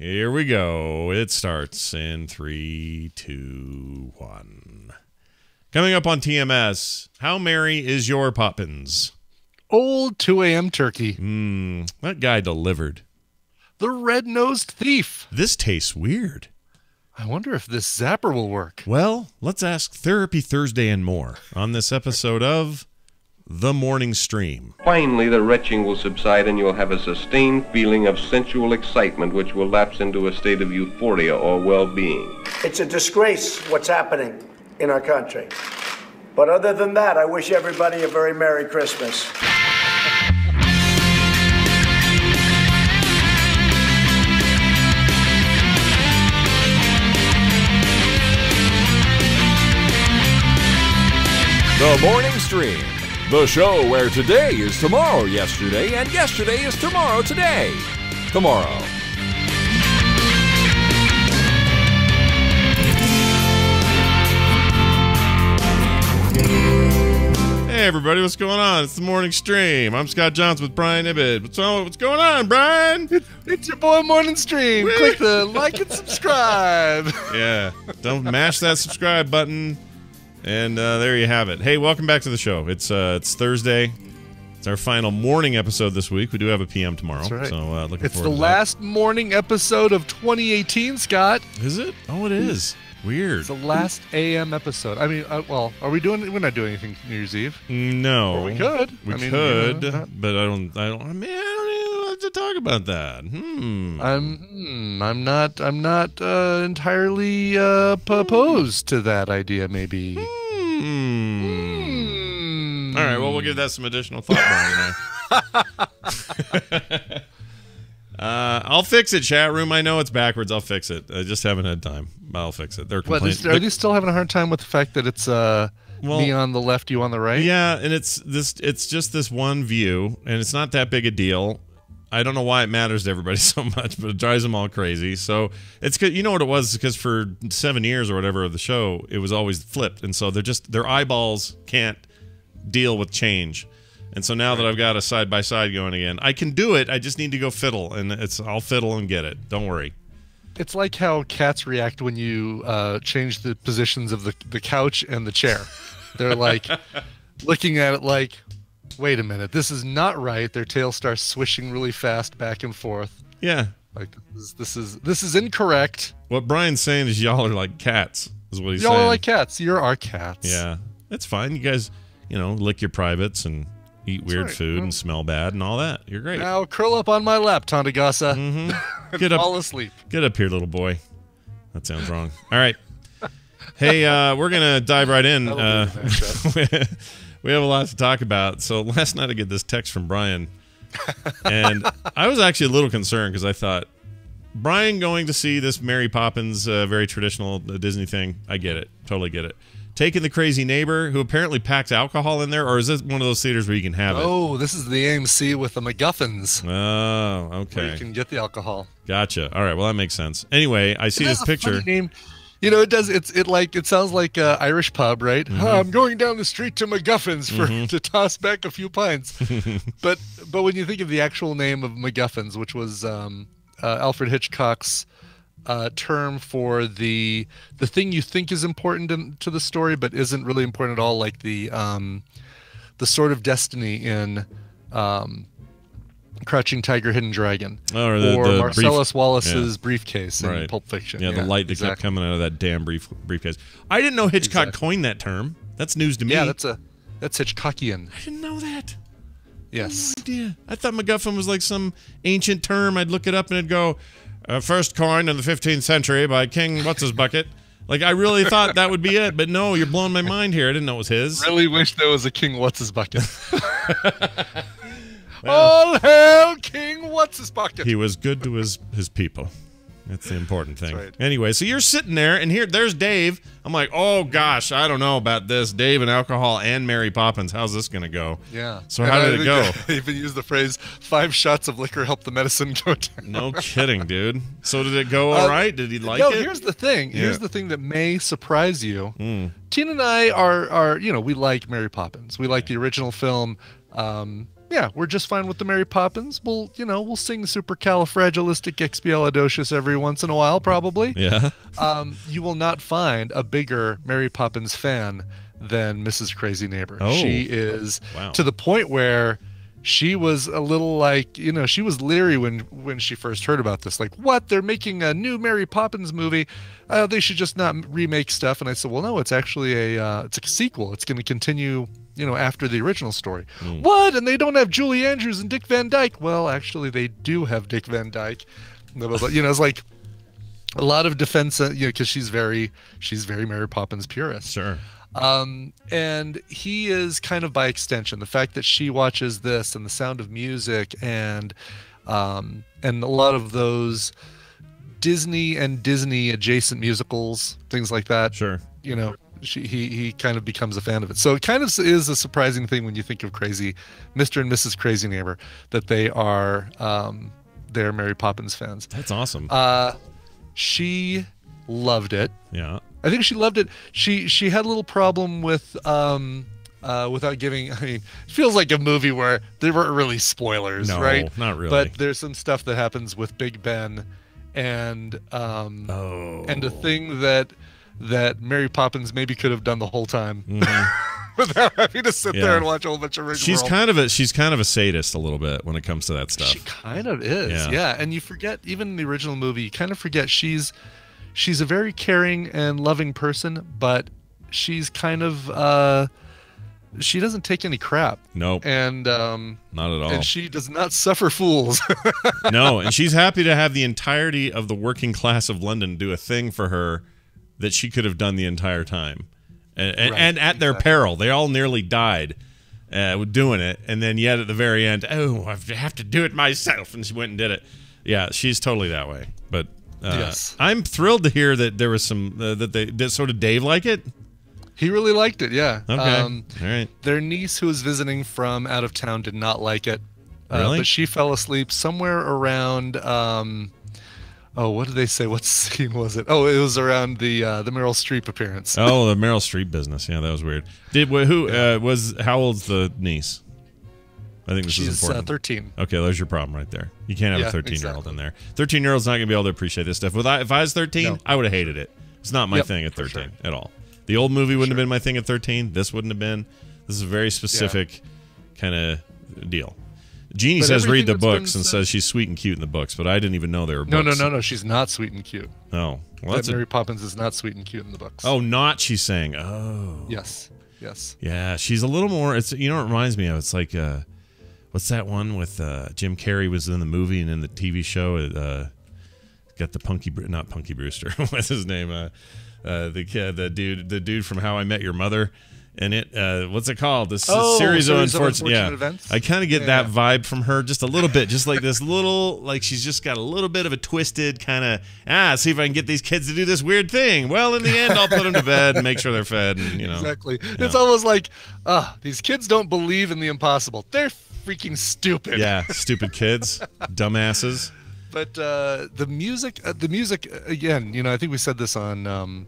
Here we go. It starts in 3, 2, 1. Coming up on TMS, how merry is your Poppins? Old 2 a.m. turkey. That guy delivered. The Red Nosed Thief. This tastes weird. I wonder if this zapper will work. Well, let's ask Therapy Thursday and more on this episode of The Morning Stream. Finally, the retching will subside and you'll have a sustained feeling of sensual excitement which will lapse into a state of euphoria or well-being. It's a disgrace what's happening in our country. But other than that, I wish everybody a very Merry Christmas. The Morning Stream, the show where today is tomorrow yesterday and yesterday is tomorrow today. Tomorrow. Hey everybody, what's going on? It's The Morning Stream. I'm Scott Johnson with Brian Ibbett. What's going on, Brian? It's your boy Morning Stream. Click the like and subscribe. Yeah, don't mash that subscribe button. And there you have it. Hey, welcome back to the show. It's Thursday. It's our final morning episode this week. We do have a PM tomorrow. That's right. So looking forward to that. It's the last morning episode of 2018, Scott. Is it? Oh, it is. Weird. It's the last AM episode. I mean, well, are we doing? We're not doing anything New Year's Eve. No. Or we could. We could, but I don't even have to talk about that. I'm not entirely opposed to that idea. Maybe. All right. Well, we'll give that some additional thought, Brian. I'll fix it, chat room. I know it's backwards. I'll fix it. I just haven't had time. I'll fix it. They're complaining. Are they still having a hard time with the fact that it's me on the left, you on the right? Yeah, and it's just this one view, and it's not that big a deal. I don't know why it matters to everybody so much, but it drives them all crazy. So it's, you know what it was, because for 7 years or whatever of the show, it was always flipped, and so their eyeballs can't deal with change. And so now that I've got a side-by-side going again, I can do it. I just need to go fiddle, and I'll fiddle and get it. Don't worry. It's like how cats react when you change the positions of the couch and the chair. They're like looking at it like, wait a minute, this is not right. Their tail starts swishing really fast back and forth. Yeah. Like, this is incorrect. What Brian's saying is y'all are like cats, is what he's saying. Y'all are like cats. You're our cats. Yeah. That's fine. You guys, lick your privates and eat weird food and smell bad and all that. You're great. Now curl up on my lap, Tandagasa. Get up, fall asleep. Get up here, little boy. That sounds wrong. All right. Hey, we're gonna dive right in. We have a lot to talk about. So last night I get this text from Brian, and I was actually a little concerned because I thought, Brian going to see this Mary Poppins, very traditional Disney thing. I get it. Totally get it. Taking the crazy neighbor who apparently packs alcohol in there, or is this one of those theaters where you can have it? Oh, this is the AMC with the MacGuffins. Oh, okay. Where you can get the alcohol. Gotcha. All right. Well, that makes sense. Anyway, I see this picture. Funny name. It does. It sounds like Irish pub, right? I'm going down the street to MacGuffins to toss back a few pints. but when you think of the actual name of MacGuffins, which was Alfred Hitchcock's term for the thing you think is important to the story but isn't really important at all, like the Sword of Destiny in Crouching Tiger, Hidden Dragon, or Marcellus Wallace's briefcase in Pulp Fiction. Yeah, the light that kept coming out of that damn briefcase. I didn't know Hitchcock coined that term. That's news to me. Yeah, that's Hitchcockian. I didn't know that. Yes. I had no idea. I thought MacGuffin was like some ancient term. I'd look it up and it'd go, first coined in the 15th century by King Whatshisbucket. Like, I really thought that would be it, but no, you're blowing my mind here. I didn't know it was his. Really wish there was a King Whatshisbucket. All hail King Whatshisbucket. He was good to his people. That's the important thing. Right. Anyway, so you're sitting there, and there's Dave. I'm like, oh, gosh, I don't know about this. Dave and alcohol and Mary Poppins. How's this going to go? Yeah. So how did it go? I even used the phrase, 5 shots of liquor help the medicine go down. No kidding, dude. So did it go all right? Did he like it? No, here's the thing. Yeah. Here's the thing that may surprise you. Tina and I are we like Mary Poppins. We like the original film. yeah, we're just fine with the Mary Poppins. We'll sing Supercalifragilisticexpialidocious every once in a while, probably. Yeah. You will not find a bigger Mary Poppins fan than Mrs. Crazy Neighbor. Oh. She is Wow. to the point where she was a little like, she was leery when she first heard about this. Like, what? They're making a new Mary Poppins movie. They should just not remake stuff. And I said, well, no, it's actually it's a sequel. It's going to continue, after the original story. What? And they don't have Julie Andrews and Dick Van Dyke. Well, actually, they do have Dick Van Dyke. It's like a lot of defense, because she's very Mary Poppins purist. Sure. And he is kind of by extension. The fact that she watches this and The Sound of Music and a lot of those Disney and Disney adjacent musicals, things like that. Sure. He kind of becomes a fan of it. So it kind of is a surprising thing when you think of Mr. and Mrs. Crazy Neighbor that they are they're Mary Poppins fans. That's awesome. She loved it. Yeah. I think she loved it. She had a little problem with without giving. I mean, it feels like a movie where there weren't really spoilers, No, right? not really. But there's some stuff that happens with Big Ben, and a thing that Mary Poppins maybe could have done the whole time without having to sit there and watch a whole bunch of Rigmarole. She's kind of a sadist a little bit when it comes to that stuff. She kind of is, yeah. And you forget, even in the original movie, you kind of forget she's a very caring and loving person, but she's kind of she doesn't take any crap. Nope. And not at all. And she does not suffer fools. No, and she's happy to have the entirety of the working class of London do a thing for her that she could have done the entire time. And at their peril. They all nearly died doing it, and then yet at the very end, I have to do it myself, and she went and did it. Yeah, she's totally that way. But yes. I'm thrilled to hear that there was some so did Dave like it? He really liked it, yeah. Okay. All right. Their niece, who was visiting from out of town, did not like it. Really? But she fell asleep somewhere around. What did they say? What scene was it? Oh, it was around the Meryl Streep appearance. Oh, the Meryl Streep business. Yeah, that was weird. How old's the niece? I think this is important. 13. Okay, there's your problem right there. You can't have a 13-year-old in there. 13-year-old's not going to be able to appreciate this stuff. If I was 13, I would have hated it. It's not my thing at 13 at all. The old movie wouldn't have been my thing at 13. This wouldn't have been. This is a very specific kind of deal. Jeannie says read the books and says she's sweet and cute in the books, but I didn't even know they were books. No. She's not sweet and cute. Oh. Well, Mary Poppins is not sweet and cute in the books. Oh, not she's saying. Oh. Yes. Yeah, she's a little more. It's what it reminds me of. It's like what's that one with Jim Carrey was in the movie and in the TV show? Got the not Punky Brewster. What's his name? The dude from How I Met Your Mother. And what's it called? This series of unfortunate events. I kind of get that vibe from her just a little bit, just like this little, like she's just got a little bit of a twisted kind of, see if I can get these kids to do this weird thing. Well, in the end, I'll put them to bed and make sure they're fed. And, exactly. It's almost like, these kids don't believe in the impossible. They're freaking stupid. Yeah, stupid kids, dumbasses. But the music again. I think we said this on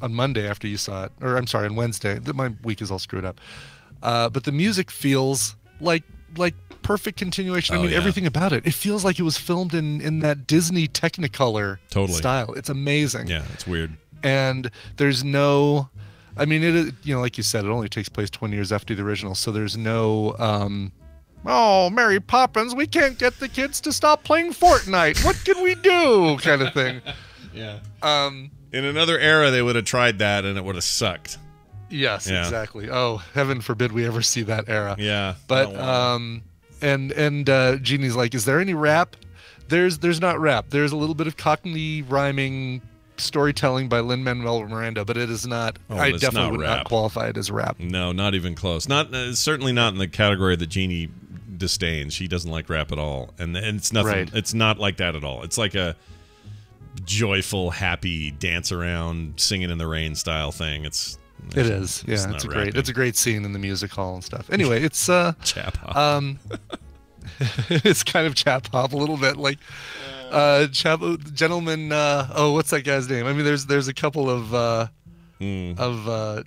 Monday after you saw it, or I'm sorry, on Wednesday. My week is all screwed up. But the music feels like perfect continuation. I mean, everything about it. It feels like it was filmed in that Disney Technicolor style. It's amazing. Yeah, it's weird. And there's no, I mean, it like you said, it only takes place 20 years after the original, so there's no, Mary Poppins, we can't get the kids to stop playing Fortnite. What can we do? Kind of thing. Yeah. In another era, they would have tried that, and it would have sucked. Yes, exactly. Oh, heaven forbid we ever see that era. Yeah. But and Jeannie's like, is there any rap? There's not rap. There's a little bit of Cockney rhyming storytelling by Lin-Manuel Miranda, but it is not. I definitely would not qualify it as rap. No, not even close. Not certainly not in the category that Jeannie disdains. She doesn't like rap at all, and it's nothing. Right. It's not like that at all. It's like a joyful, happy dance around, singing in the rain style thing. It is. Yeah, it's a great scene in the music hall and stuff. Anyway, it's chap hop. It's kind of chap hop a little bit, like gentleman. What's that guy's name? I mean, there's a couple of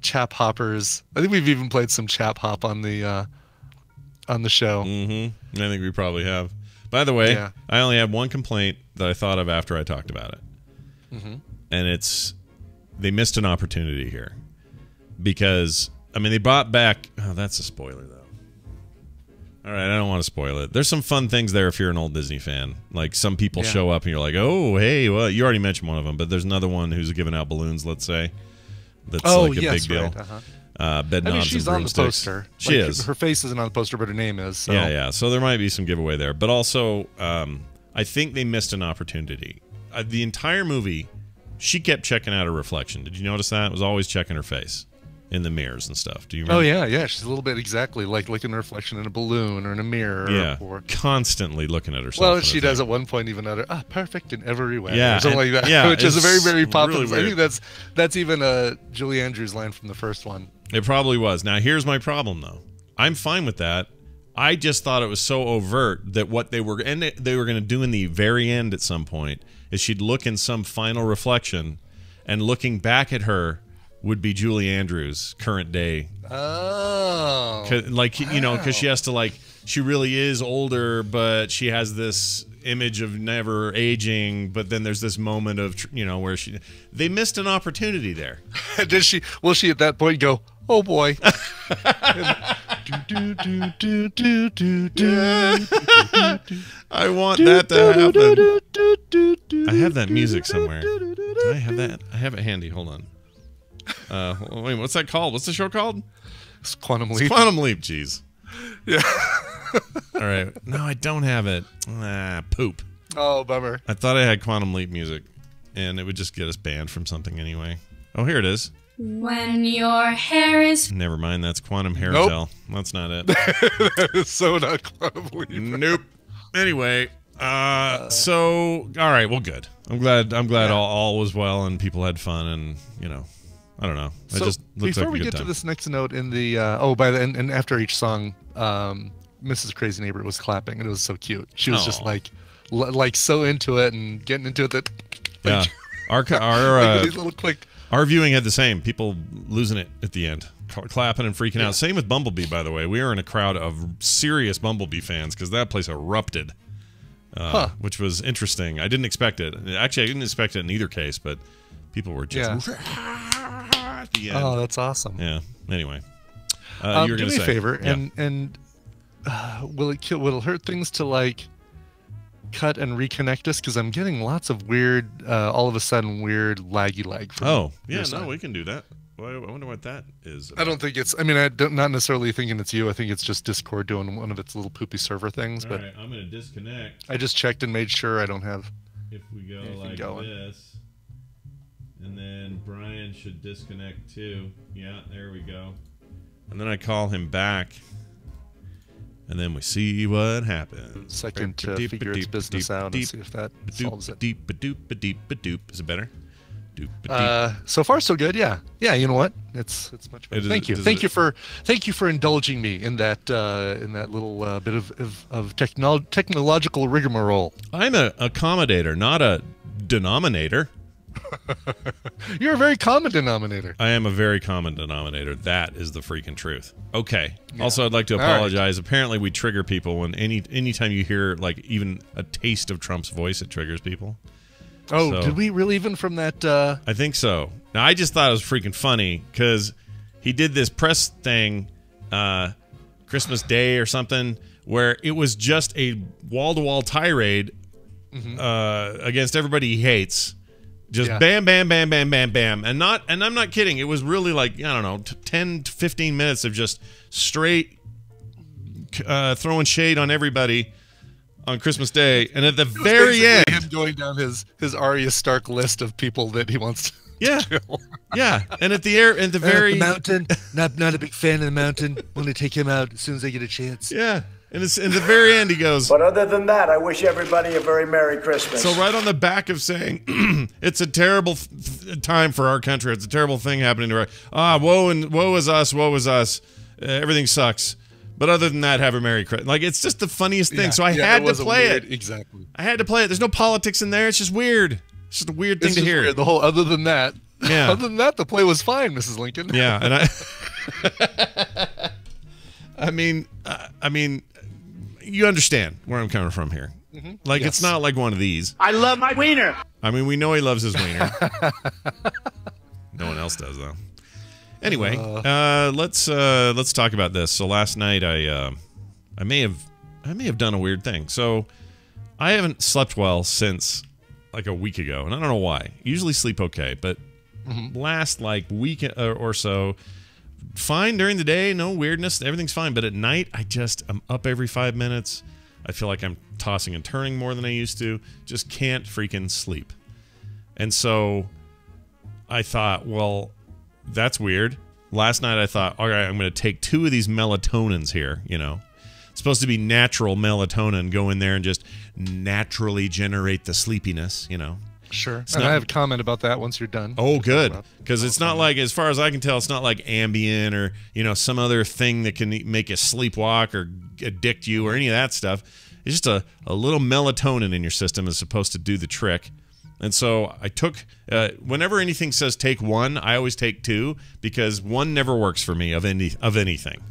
chap hoppers. I think we've even played some chap hop on the on the show. Mm-hmm. I think we probably have. By the way, Yeah. I only have one complaint that I thought of after I talked about it. And it's they missed an opportunity here. Because, I mean, they brought back... Oh, that's a spoiler, though. All right, I don't want to spoil it. There's some fun things there if you're an old Disney fan. Like, some people show up and you're like, oh, hey, well, you already mentioned one of them, but there's another one who's giving out balloons, let's say. That's like a big deal. Right. Bed knobs she's and on the broomsticks. poster. She Like, is. Her face isn't on the poster, but her name is. So. Yeah. So there might be some giveaway there. But also, I think they missed an opportunity. The entire movie, she kept checking out her reflection. Did you notice that? It was always checking her face in the mirrors and stuff. Do you remember? Oh, yeah. She's a little bit exactly like looking at a reflection in a balloon or in a mirror. Yeah, or constantly looking at herself. Well, she does at one point even utter, perfect in every way. Yeah, or something like that. yeah, which is a very, very Poppins. really I think that's even Julie Andrews' line from the first one. It probably was. Now, here's my problem, though. I'm fine with that. I just thought it was so overt that what they were going to do in the very end at some point is she'd look in some final reflection, and looking back at her would be Julie Andrews' current day. Oh. Because she has to, she really is older, but she has this image of never aging, but then there's this moment of, where they missed an opportunity there. Will she at that point go, oh boy. I want that to happen. I have that music somewhere. Do I have that? I have it handy. Hold on. Wait, what's that called? What's the show called? It's Quantum Leap. Quantum Leap, jeez. Yeah. All right. No, I don't have it. Poop. Oh, bummer. I thought I had Quantum Leap music, and it would just get us banned from something anyway. Oh, here it is. When your hair is... Never mind, that's Quantum Hair Nope. Gel. That's not it. That is so not Quantum Leap. Nope. Anyway, so all right, well, good. I'm glad all was well and people had fun, and I don't know. It So just looks before like a we good get time. to this next note in the by the and after each song, Mrs. Crazy Neighbor was clapping, and it was so cute. She was just like so into it and getting into it that Yeah, our these little quick. our viewing had the same. People losing it at the end, clapping and freaking out. Same with Bumblebee, by the way. We were in a crowd of serious Bumblebee fans because that place erupted, which was interesting. I didn't expect it. Actually, I didn't expect it in either case, but people were just at the end. Oh, that's awesome. Yeah. Anyway, you were do going me to a say, favor, yeah. and will it hurt things to cut and reconnect us? Because I'm getting lots of weird, all of a sudden weird laggy lag. From Oh, yeah, your no, side. we can do that. Well, I wonder what that is. I don't think it's. I mean, I'm not necessarily thinking it's you. I think it's just Discord doing one of its little poopy server things. All But right, I'm going to disconnect. I just checked and made sure I don't have. If we go Anything like going. this, and then Brian should disconnect too. Yeah, there we go. And then I call him back, and then we see what happens. Second to figure its business out and see if that solves it. Is it better? So far so good. Yeah. You know what? It's much better. Thank you. Thank you for indulging me in that little bit of technological rigmarole. I'm a accommodator, not a denominator. You're a very common denominator. I am a very common denominator. That is the freaking truth. Okay. Yeah. Also, I'd like to All right. apologize. Apparently, we trigger people when anytime you hear even a taste of Trump's voice, it triggers people. Oh, So- did we really even from that? I think so. Now, I just thought it was freaking funny because he did this press thing, Christmas Day or something, where it was just a wall-to-wall tirade against everybody he hates. Just bam, bam, bam, bam, bam, bam. And I'm not kidding. It was really 10 to 15 minutes of just straight throwing shade on everybody on Christmas Day. And at the very end, him going down his Arya Stark list of people that he wants to kill. Yeah. And at the very the mountain, not a big fan of the mountain. Want to take him out as soon as I get a chance. Yeah. And it's in the very end, he goes. But other than that, I wish everybody a very Merry Christmas. So right on the back of saying, it's a terrible time for our country. It's a terrible thing happening to our. Woe is us. Woe is us. Everything sucks. But other than that, have a Merry Christmas. It's just the funniest thing. So I had to play it. Exactly. I had to play it. There's no politics in there. It's just weird. It's just a weird thing to hear. Weird. The whole other than that. Yeah. Other than that, the play was fine, Mrs. Lincoln. Yeah, and I mean, you understand where I'm coming from here. Like, it's not like one of these. I love my wiener. I mean, we know he loves his wiener. No one else does, though. Anyway, let's talk about this. So last night, I may have done a weird thing. So I haven't slept well since like a week ago, and I don't know why. Usually sleep okay, but last like week or so, fine during the day, no weirdness, everything's fine. But at night, I'm up every 5 minutes. I feel like I'm tossing and turning more than I used to. Just can't freaking sleep. And so I thought, well, that's weird. Last night I thought, all right, I'm going to take 2 of these melatonins here, you know. It's supposed to be natural melatonin. Go in there and just naturally generate the sleepiness, you know. Sure. And I have a comment about that once you're done. Oh, good. Because it's not like, as far as I can tell, it's not like Ambien or, you know, some other thing that can make you sleepwalk or addict you or any of that stuff. It's just a little melatonin in your system is supposed to do the trick. And so I took, whenever anything says take 1, I always take 2 because 1 never works for me of anything.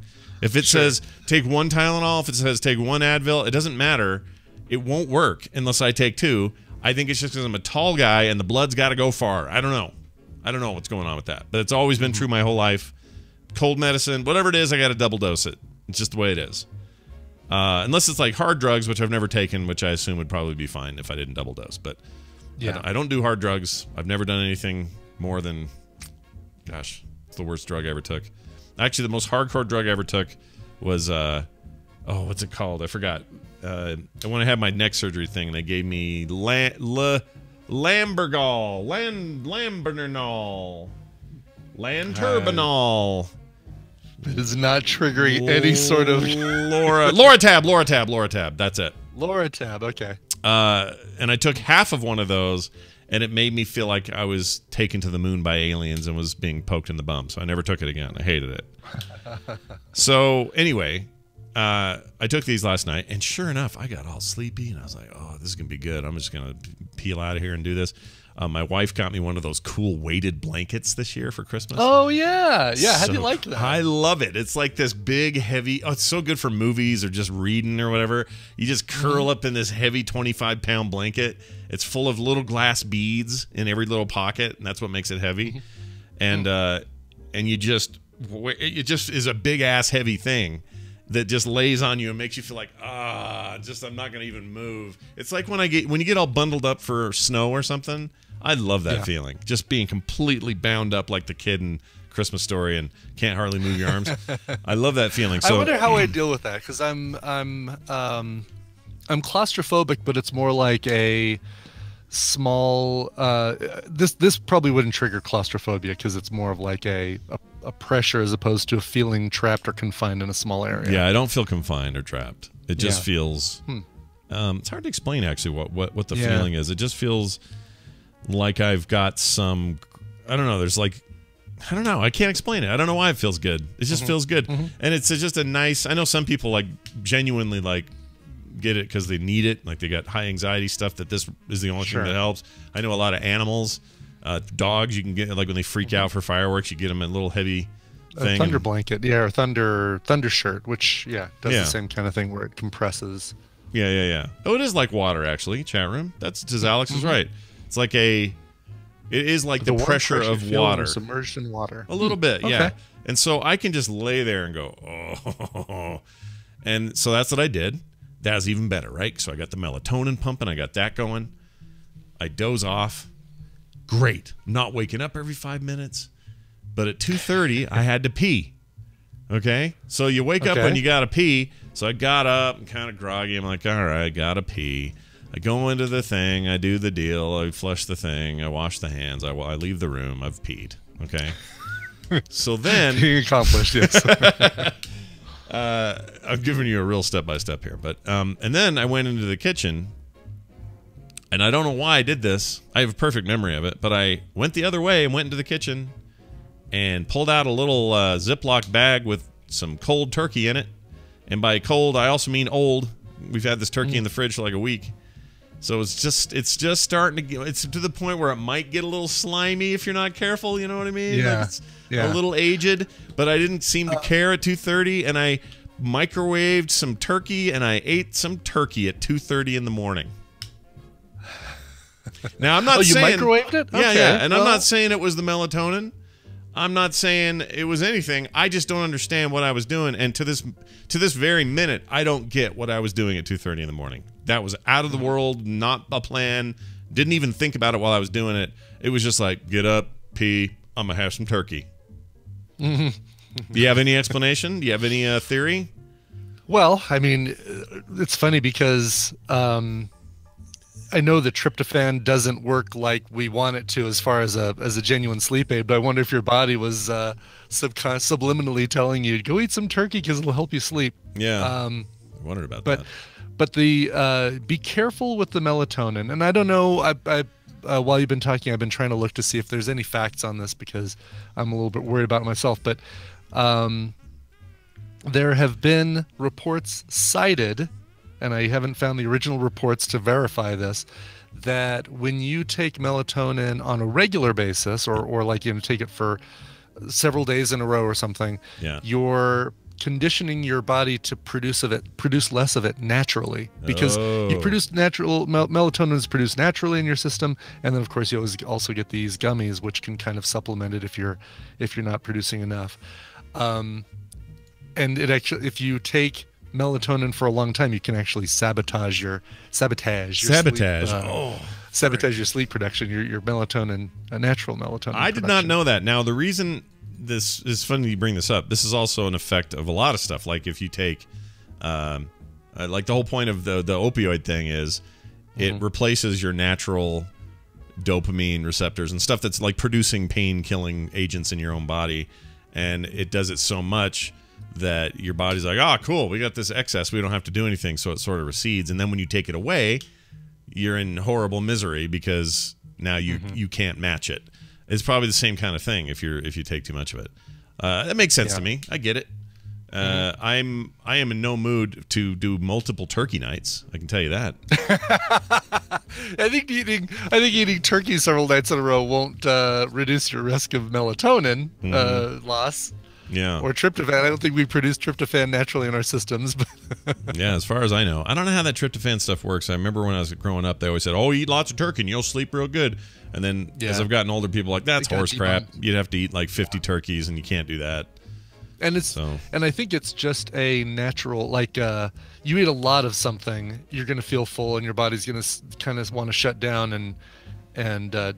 If it says take 1 Tylenol, if it says take 1 Advil, it doesn't matter. It won't work unless I take 2. I think it's just because I'm a tall guy and the blood's got to go far. I don't know. I don't know what's going on with that. But it's always been true my whole life. Cold medicine, whatever it is, I got to double dose it. It's just the way it is. Unless it's like hard drugs, which I've never taken, which I assume would probably be fine if I didn't double dose. But yeah, I don't do hard drugs. I've never done anything more than, gosh, it's the worst drug I ever took. Actually, the most hardcore drug I ever took was, what's it called? I forgot. When I had my neck surgery thing, they gave me Lambergol, Lanturbinol. It is not triggering any sort of Loratab. That's it. Loratab. Okay. And I took half of one of those, and it made me feel like I was taken to the moon by aliens and was being poked in the bum. So I never took it again. I hated it. So anyway, I took these last night, and sure enough, I got all sleepy, and I was like, oh, this is going to be good. I'm just going to peel out of here and do this. My wife got me one of those cool weighted blankets this year for Christmas. Oh, yeah. Yeah, how do you like that? I love it. It's like this big, heavy... Oh, it's so good for movies or just reading or whatever. You just curl up in this heavy 25-pound blanket. It's full of little glass beads in every little pocket, and that's what makes it heavy. And you just... It just is a big-ass heavy thing that just lays on you and makes you feel like, I'm not going to even move. It's like when you get all bundled up for snow or something. I love that feeling. Just being completely bound up like the kid in Christmas Story and can't hardly move your arms. I love that feeling. So I wonder how I deal with that, because I'm claustrophobic, but it's more like a small. This probably wouldn't trigger claustrophobia because it's more of like a pressure as opposed to a feeling trapped or confined in a small area. Yeah, I don't feel confined or trapped. It just feels. It's hard to explain actually what the feeling is. It just feels like I've got some, I don't know, there's like, I don't know, I can't explain it. I don't know why it feels good. It just feels good. And it's just a nice, I know some people like genuinely like get it because they need it, like they got high anxiety stuff, that this is the only thing that helps. I know a lot of animals, dogs, you can get, like when they freak out for fireworks, you get them a little heavy thing. A thunder blanket, or thunder shirt, which does the same kind of thing where it compresses. Yeah. Oh, it is like water actually, chat room. Alex is right. It's like it is like the pressure of water. Submerged in water. A little bit, yeah. And so I can just lay there and go, oh. And so that's what I did. That was even better, right? So I got the melatonin pumping. I got that going. I doze off. Great. I'm not waking up every 5 minutes. But at 2:30, I had to pee. Okay? So you wake up when you got to pee. So I got up and kind of groggy. I'm like, all right, got to pee. I go into the thing, I do the deal, I flush the thing, I wash the hands, I leave the room, I've peed. Okay? So then... Being accomplished, yes. I'm giving you a real step-by-step here. But and then I went into the kitchen, and I don't know why I did this. I have a perfect memory of it, but I went the other way and went into the kitchen and pulled out a little Ziploc bag with some cold turkey in it. And by cold, I also mean old. We've had this turkey in the fridge for like a week. So it's just starting to get, it's to the point where it might get a little slimy if you're not careful, you know what I mean? Yeah. Like it's a little aged, but I didn't seem to care at 2:30, and I microwaved some turkey, and I ate some turkey at 2:30 in the morning. Now, I'm not saying... you microwaved it? Yeah, okay, yeah. And I'm not saying it was the melatonin. I'm not saying it was anything. I just don't understand what I was doing. And to this very minute, I don't get what I was doing at 2:30 in the morning. That was out of the world, not a plan. Didn't even think about it while I was doing it. It was just like, get up, pee, I'm going to have some turkey. Do you have any explanation? Do you have any theory? Well, I mean, it's funny because I know the tryptophan doesn't work like we want it to as far as a genuine sleep aid, but I wonder if your body was subliminally telling you, go eat some turkey because it'll help you sleep. Yeah, I wondered about that. But the be careful with the melatonin. And I don't know, while you've been talking, I've been trying to look to see if there's any facts on this because I'm a little bit worried about it myself. But there have been reports cited, and I haven't found the original reports to verify this, that when you take melatonin on a regular basis, or like take it for several days in a row or something, you're conditioning your body to produce less of it naturally, because you produce natural melatonin is produced naturally in your system, and then of course you also get these gummies which can kind of supplement it if you're not producing enough. And it actually, if you take melatonin for a long time, you can actually sabotage your sleep production, your melatonin, natural melatonin. I did not know that. Now, the reason this is funny you bring this up, this is also an effect of a lot of stuff. Like if you take, like the whole point of the opioid thing is it replaces your natural dopamine receptors and stuff that's like producing pain-killing agents in your own body, and it does it so much that your body's like, oh, cool, we got this excess, we don't have to do anything, so it sort of recedes. And then when you take it away, you're in horrible misery because now you can't match it. It's probably the same kind of thing if you take too much of it. That makes sense to me. I get it. I am in no mood to do multiple turkey nights. I can tell you that. I think eating turkey several nights in a row won't reduce your risk of melatonin loss. Yeah. Or tryptophan. I don't think we produce tryptophan naturally in our systems. Yeah, as far as I know. I don't know how that tryptophan stuff works. I remember when I was growing up, they always said, oh, eat lots of turkey and you'll sleep real good. And then as I've gotten older, people are like, that's horse crap. You'd have to eat like 50 turkeys and you can't do that. And and I think it's just a natural, like you eat a lot of something, you're going to feel full and your body's going to kind of want to shut down and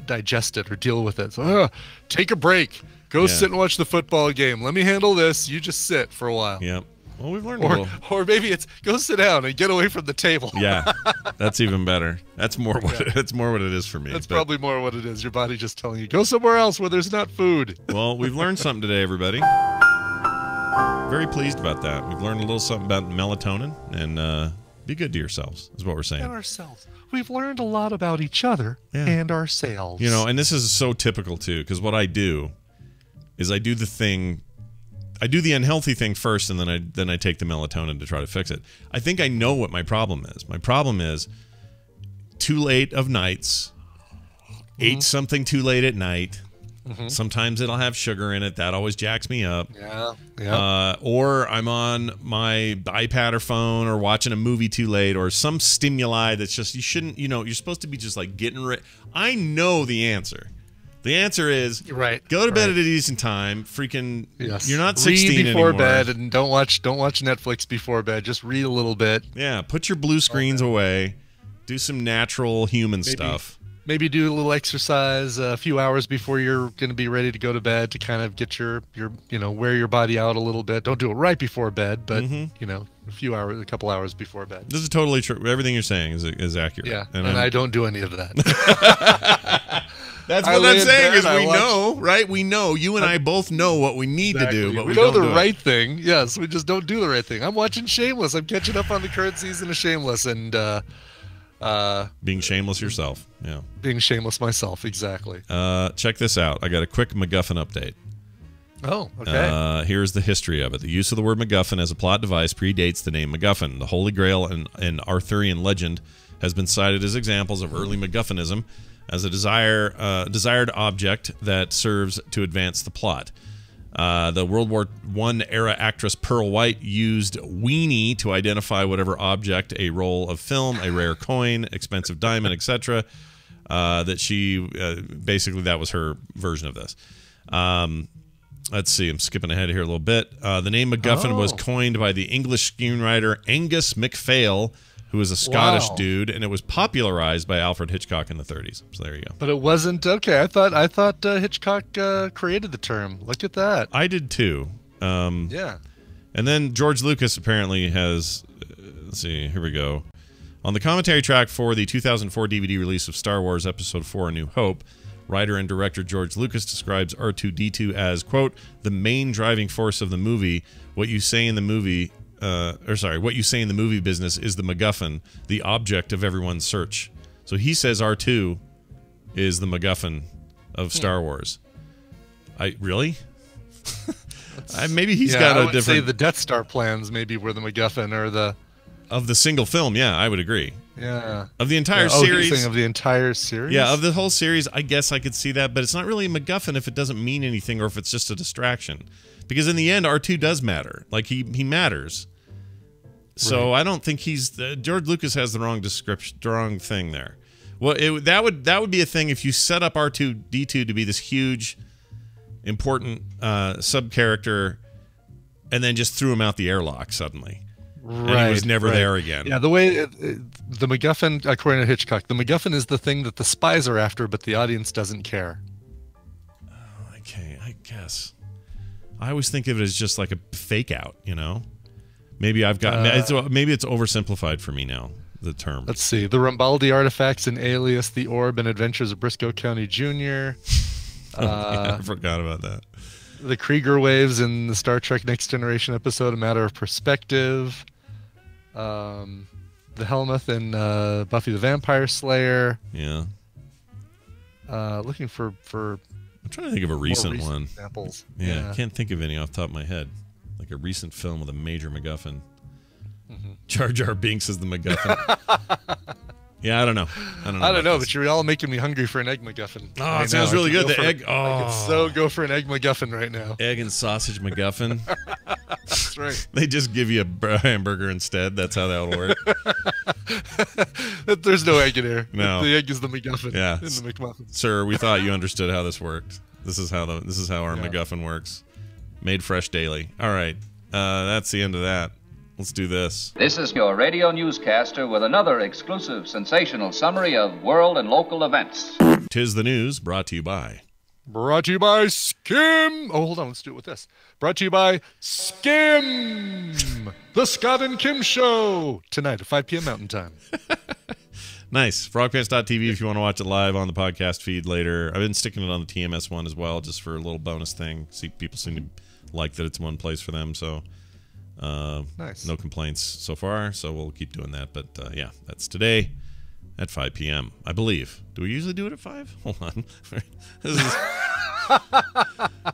digest it or deal with it. So take a break. Go sit and watch the football game. Let me handle this. You just sit for a while. Yep. Well, we've learned a little. Or maybe it's go sit down and get away from the table. Yeah, that's even better. That's more what it is for me. That's probably more what it is. Your body just telling you, go somewhere else where there's not food. Well, we've learned something today, everybody. Very pleased about that. We've learned a little something about melatonin, and be good to yourselves, is what we're saying. And ourselves. We've learned a lot about each other and ourselves. You know, and this is so typical, too, because what I do is I do the unhealthy thing first, and then I take the melatonin to try to fix it. I think I know what my problem is. My problem is too late of nights, ate something too late at night. Sometimes it'll have sugar in it. That always jacks me up. Or I'm on my iPad or phone or watching a movie too late, or some stimuli that's just, you shouldn't, you're supposed to be just like getting ready. I know the answer. The answer is go to bed at a decent time. Freaking, you're not 16 read before anymore. bed, and don't watch Netflix before bed. Just read a little bit. Yeah, put your blue screens away. Do some natural human stuff. Maybe do a little exercise a few hours before you're going to be ready to go to bed to kind of get your wear your body out a little bit. Don't do it right before bed, but a couple hours before bed. This is totally true. Everything you're saying is accurate. Yeah, and I don't do any of that. That's what I'm saying is we know, right? We know. You and I both know what we need to do, but we know don't the right thing. Yes, we just don't do the right thing. I'm watching Shameless. I'm catching up on the current season of Shameless, and being shameless yourself. Yeah, being shameless myself. Exactly. Check this out. I got a quick MacGuffin update. Oh, okay. Here's the history of it. The use of the word MacGuffin as a plot device predates the name MacGuffin. The Holy Grail and Arthurian legend has been cited as examples of early MacGuffinism as a desired object that serves to advance the plot. The World War I era actress Pearl White used weenie to identify whatever object, a roll of film, a rare coin, expensive diamond, etc. That she basically that was her version of this. Let's see. I'm skipping ahead here a little bit. The name MacGuffin was coined by the English screenwriter Angus MacPhail, who is a Scottish dude, and it was popularized by Alfred Hitchcock in the 30s. So there you go. But it wasn't okay. I thought Hitchcock created the term. Look at that. I did too. Yeah. And then George Lucas apparently has. Let's see. Here we go. On the commentary track for the 2004 DVD release of Star Wars Episode 4: A New Hope, writer and director George Lucas describes R2-D2 as, quote, the main driving force of the movie. What you say in the movie. What you say in the movie business is the MacGuffin, the object of everyone's search. So he says R2 is the MacGuffin of Star Wars. Maybe he's got a different. Say the Death Star plans maybe were the MacGuffin or the of the single film. Yeah, I would agree. Yeah, of the entire series. Of the entire series. Yeah, of the whole series. I guess I could see that, but it's not really a MacGuffin if it doesn't mean anything or if it's just a distraction. Because in the end, R2 does matter. Like, he matters. So I don't think he's... George Lucas has the wrong description, the wrong thing there. Well, that would be a thing if you set up R2-D2 to be this huge, important sub-character and then just threw him out the airlock suddenly. Right. And he was never there again. Yeah, the way... the MacGuffin, according to Hitchcock, the MacGuffin is the thing that the spies are after, but the audience doesn't care. Oh, okay, I guess... I always think of it as just like a fake out, you know? Maybe I've got maybe it's oversimplified for me now, the term. Let's see. The Rambaldi artifacts in Alias, The Orb, and Adventures of Briscoe County Jr. I forgot about that. The Krieger waves in the Star Trek Next Generation episode, A Matter of Perspective. The Helmuth in Buffy the Vampire Slayer. Yeah. Looking for I'm trying to think of a recent one. Examples. Yeah, I can't think of any off the top of my head. Like a recent film with a major MacGuffin. Jar Jar Binks is the MacGuffin. Yeah, I don't know. I don't know, but you're all making me hungry for an egg MacGuffin. Oh, it sounds really good. The egg. I could so go for an egg MacGuffin right now. Egg and sausage MacGuffin. That's right. They just give you a hamburger instead. That's how that will work. There's no egg in here. No. The egg is the MacGuffin. Yeah. In the McMuffin. Sir, we thought you understood how this worked. This is how our MacGuffin works. Made fresh daily. All right. That's the end of that. Let's do this. This is your radio newscaster with another exclusive sensational summary of world and local events. 'Tis the News, brought to you by... Brought to you by Skim. Oh, hold on. Let's do it with this. Brought to you by Skim. The Scott and Kim Show. Tonight at 5 p.m. Mountain Time. Nice. Frogpants.tv if you want to watch it live on the podcast feed later. I've been sticking it on the TMS one as well, just for a little bonus thing. See, people seem to like that it's one place for them, so... nice. No complaints so far, so we'll keep doing that. But yeah, that's today at 5 p.m. I believe. Do we usually do it at 5? Hold on.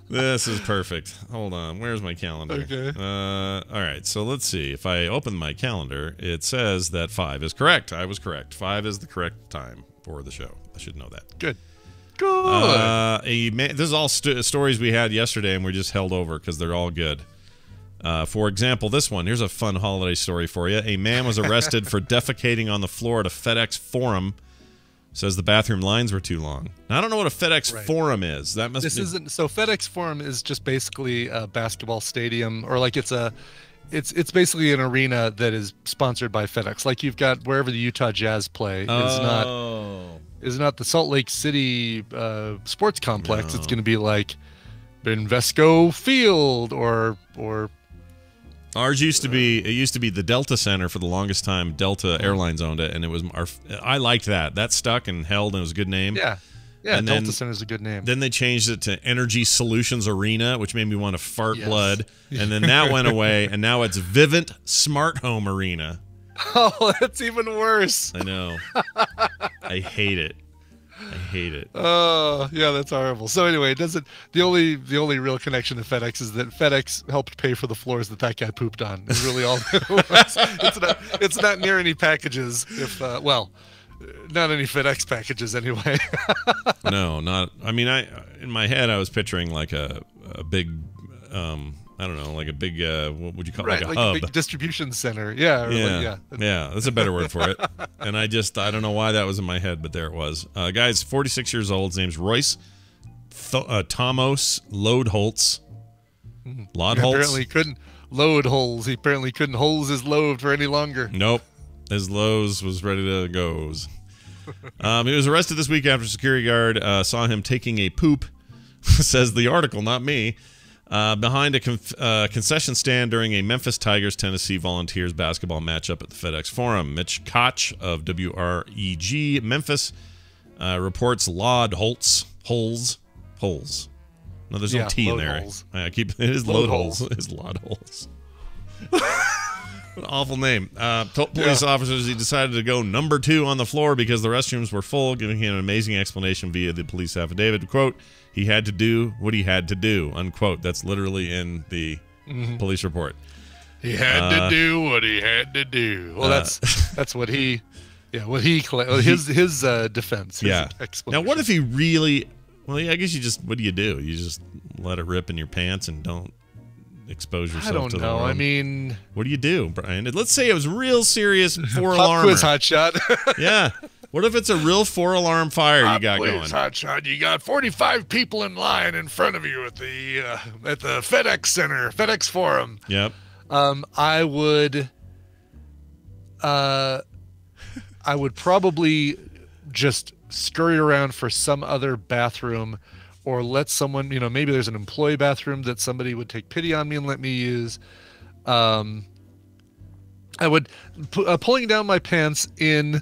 This is perfect. Hold on. Where's my calendar? Okay. All right. So let's see. If I open my calendar, it says that 5 is correct. I was correct. 5 is the correct time for the show. I should know that. Good. Good. This is all stories we had yesterday, and we just held over because they're all good. For example, this one. Here's a fun holiday story for you. A man was arrested for defecating on the floor at a FedEx Forum. Says the bathroom lines were too long. Now, I don't know what a FedEx Forum is. That must. So FedEx Forum is just basically a basketball stadium, or like it's basically an arena that is sponsored by FedEx. Like you've got wherever the Utah Jazz play is not the Salt Lake City sports complex. No. It's going to be like Invesco Field or. Ours used to be the Delta Center for the longest time. Delta Airlines owned it, and it was I liked that. That stuck and held, and it was a good name. Yeah, and Delta Center is a good name. Then they changed it to Energy Solutions Arena, which made me want to fart blood. And then that went away, and now it's Vivint Smart Home Arena. Oh, that's even worse. I know. I hate it. I hate it. Oh, yeah, that's horrible. So anyway, it doesn't. The only real connection to FedEx is that FedEx helped pay for the floors that guy pooped on. It's really all it was. It's not near any packages. Not any FedEx packages anyway. No, not. I mean, in my head I was picturing like a big I don't know, like a big, what would you call it? Right, like a like hub. a big distribution center. Yeah. Yeah, that's a better word for it. And I don't know why that was in my head, but there it was. Guy's 46 years old. His name's Royce Tomos Loadholtz. Lodholtz? Apparently couldn't load holes. He apparently couldn't hose his load for any longer. Nope. His lows was ready to goes. He was arrested this week after a security guard saw him taking a poop, says the article, not me, behind a concession stand during a Memphis Tigers Tennessee Volunteers basketball matchup at the FedEx Forum. Mitch Koch of WREG Memphis reports Loadholtz holes. No, there's no T in there. It is load holes. It's load holes. What an awful name. Told police officers he decided to go number 2 on the floor because the restrooms were full, giving him an amazing explanation via the police affidavit. Quote, he had to do what he had to do, unquote. That's literally in the police report. He had to do what he had to do. Well, that's what he, his defense. His explanation. Now, what if he really? Well, yeah, I guess you just. What do? You just let it rip in your pants and don't expose yourself. I don't to know. The I mean, what do you do, Brian? Let's say it was real serious 4-alarm. Pop quiz, hotshot. Yeah. What if it's a real 4-alarm fire you got going? Hotshot. You got 45 people in line in front of you at the FedEx Center, FedEx Forum. Yep. I would probably just scurry around for some other bathroom, or let someone, maybe there's an employee bathroom that somebody would take pity on me and let me use. I would pulling down my pants in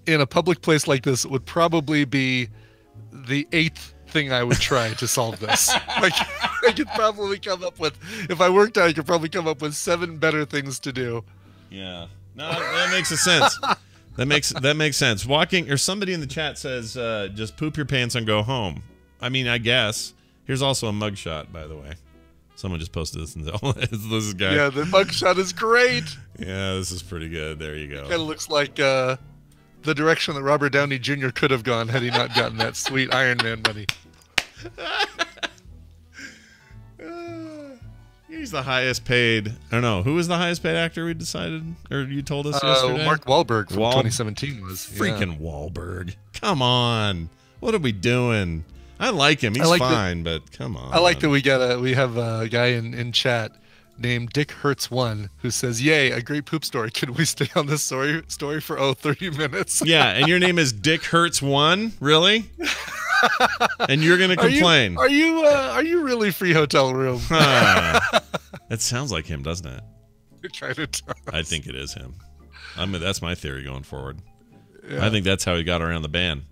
a public place like this would probably be the 8th thing I would try to solve this. Like, I could probably come up with, if I worked out, I could probably come up with 7 better things to do. Yeah. No, that makes a sense. That makes sense. Walking, or somebody in the chat says, just poop your pants and go home. I mean, I guess. Here's also a mugshot, by the way. Someone just posted this and said, oh, this is guy. Yeah, the mugshot is great. Yeah, this is pretty good. There you go. It kind of looks like the direction that Robert Downey Jr. could have gone had he not gotten that sweet Iron Man money. He's the highest paid. I don't know. Who was the highest paid actor we decided? Or you told us yesterday? Mark Wahlberg from 2017 was. Freaking Wahlberg. Come on. What are we doing? I like him. He's fine, but come on. I like that we have a guy in chat named Dick Hertz 1 who says, yay, a great poop story. Could we stay on this story for 30 minutes? Yeah, and your name is Dick Hertz 1? Really? And you're going to complain. Are you really free hotel room? That sounds like him, doesn't it? It kind of does. I think it is him. That's my theory going forward. Yeah. I think that's how he got around the ban.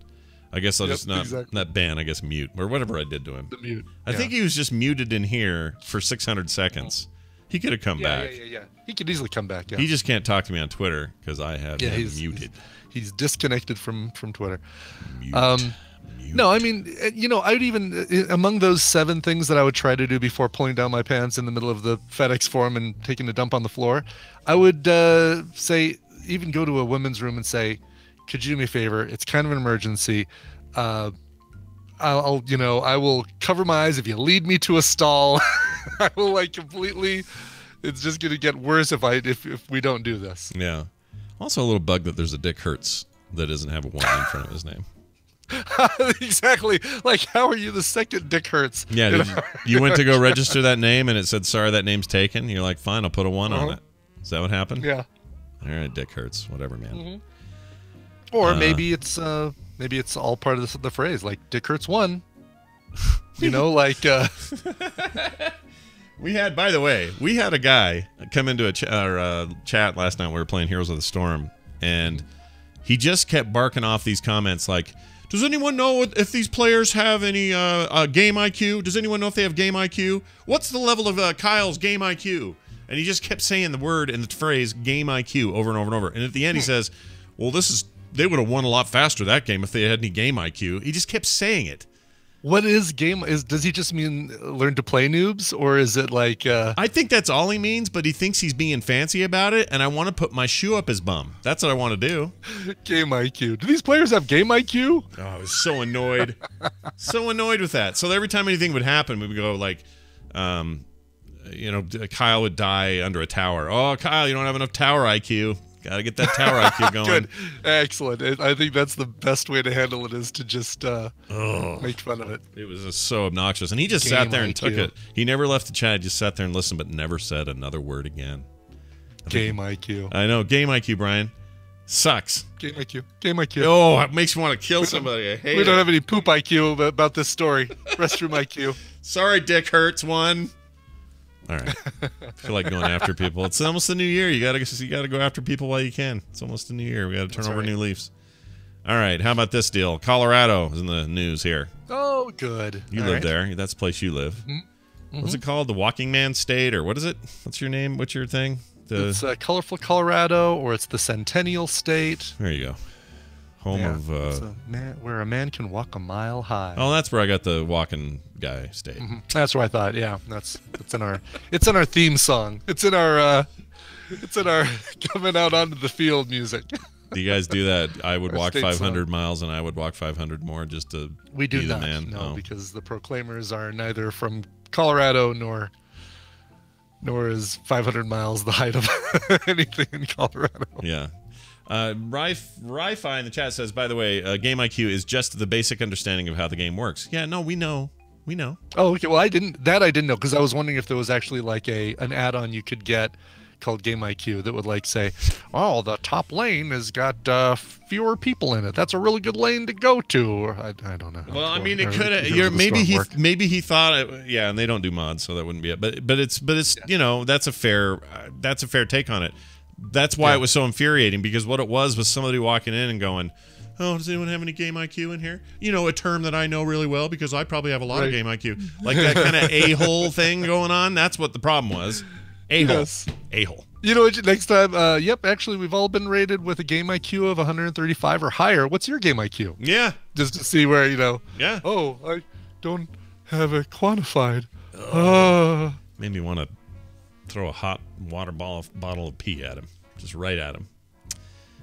I guess I'll just not ban, I guess mute, or whatever I did to him. The mute. I think he was just muted in here for 600 seconds. He could have come back. Yeah. He could easily come back, yeah. He just can't talk to me on Twitter because I have him muted. He's disconnected from Twitter. Mute. No, I mean, I'd even, among those 7 things that I would try to do before pulling down my pants in the middle of the FedEx Forum and taking a dump on the floor, I would say, even go to a women's room and say, could you do me a favor? It's kind of an emergency. I will cover my eyes if you lead me to a stall. I will completely. It's just gonna get worse if we don't do this. Yeah. Also, a little bug that there's a Dick Hertz that doesn't have a 1 in front of his name. Exactly. Like, how are you the second Dick Hertz? Yeah. You went to go register that name and it said, "Sorry, that name's taken." You're like, "Fine, I'll put a 1 on it." Is that what happened? Yeah. All right, Dick Hertz, whatever, man. Mm-hmm. Or maybe it's all part of the phrase, like Dick Hertz 1. We had, by the way, a guy come into our chat last night. We were playing Heroes of the Storm, and he just kept barking off these comments like, "Does anyone know if these players have any game IQ? Does anyone know if they have game IQ? What's the level of Kyle's game IQ?" And he just kept saying the word and the phrase "game IQ" over and over and over. And at the end, he says, "Well, they would have won a lot faster that game if they had any game IQ." He just kept saying it. What is game? Does he just mean learn to play noobs, or is it like? I think that's all he means, but he thinks he's being fancy about it, and I want to put my shoe up his bum. That's what I want to do. Game IQ. Do these players have game IQ? Oh, I was so annoyed, so annoyed with that. So every time anything would happen, we would go like, Kyle would die under a tower. Oh, Kyle, you don't have enough tower IQ. Got to get that tower IQ going. Good. Excellent. I think that's the best way to handle it, is to just make fun of it. It was just so obnoxious. And he just sat there and took it. He never left the chat. Just sat there and listened, but never said another word again. Game IQ. I know. Game IQ, Brian. Sucks. Game IQ. Game IQ. Oh, it makes me want to kill somebody. I hate it. We don't have any poop IQ about this story. Restroom IQ. Sorry, Dick Hurts one. All right. I feel like going after people. It's almost the new year. You gotta go after people while you can. It's almost the new year. We gotta turn over new leaves. All right. How about this deal? Colorado is in the news here. Oh, good. You live there. That's the place you live. Mm-hmm. What's it called? The Walking Man State, or what is it? What's your name? What's your thing? It's Colorful Colorado, or it's the Centennial State. There you go. Home of where a man can walk a mile high. Oh, that's where I got the walking guy state. Mm-hmm. That's where I thought. Yeah, it's in our theme song. It's in our coming out onto the field music. Do you guys do that? I would walk 500 miles, and I would walk 500 more just to be the man. No, because the Proclaimers are neither from Colorado nor is 500 miles the height of anything in Colorado. Yeah. Ri-Fi in the chat says, by the way, Game IQ is just the basic understanding of how the game works. Yeah, no, we know. Oh, okay. Well, I didn't know, because I was wondering if there was actually like an add-on you could get called Game IQ that would like say, oh, the top lane has got fewer people in it. That's a really good lane to go to. Or I don't know. Well, I mean, it could have. Maybe he thought it. Yeah, and they don't do mods, so that wouldn't be it. But it's that's a fair take on it. That's why it was so infuriating, because what it was somebody walking in and going, oh, does anyone have any Game IQ in here? A term that I know really well because I probably have a lot of Game IQ. Like that kind of a-hole thing going on. That's what the problem was. A-hole. Yes. A-hole. You know what? Next time, actually, we've all been rated with a Game IQ of 135 or higher. What's your Game IQ? Yeah. Just to see where, Yeah. Oh, I don't have it quantified. Made me want to throw a hot water bottle of pee at him. Just right at him.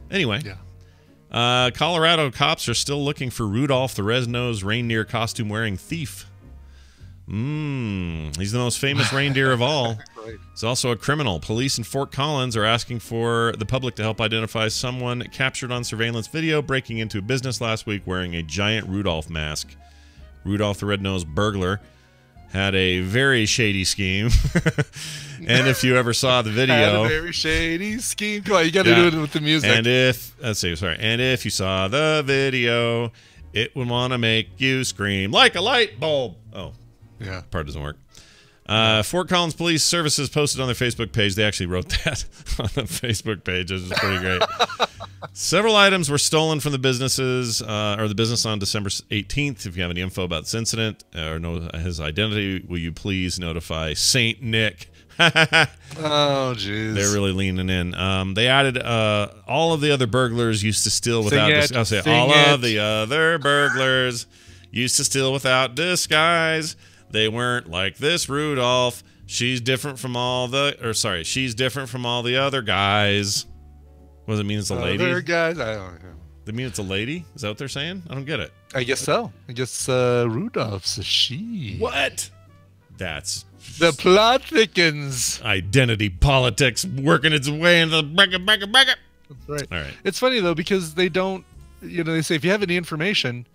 Anyway. Yeah. Colorado cops are still looking for Rudolph the Red Nosed Reindeer costume-wearing thief. He's the most famous reindeer of all. Right. He's also a criminal. Police in Fort Collins are asking for the public to help identify someone captured on surveillance video breaking into a business last week wearing a giant Rudolph mask. Rudolph the Red-Nosed Burglar had a very shady scheme. And if you ever saw the video... Had a very shady scheme. Come on, you got to do it with the music. And if you saw the video, it would want to make you scream like a light bulb. Oh. Yeah. Part doesn't work. Fort Collins Police Services posted on their Facebook page. They actually wrote that on the Facebook page, which is pretty great. Several items were stolen from the businesses, or the business on December 18th. If you have any info about this incident or know his identity, will you please notify Saint Nick? Oh, jeez. They're really leaning in. They added all of the other burglars used to steal without... of the other burglars used to steal without disguise. They weren't like this Rudolph. She's different from all the... she's different from all the other guys. What does it mean it's a lady? Other guys? I don't know. They mean it's a lady? Is that what they're saying? I don't get it. I guess so. I guess Rudolph's a she. What? That's... The plot thickens. Identity politics working its way into the bracket. That's right. All right. It's funny, though, because they don't... they say, if you have any information,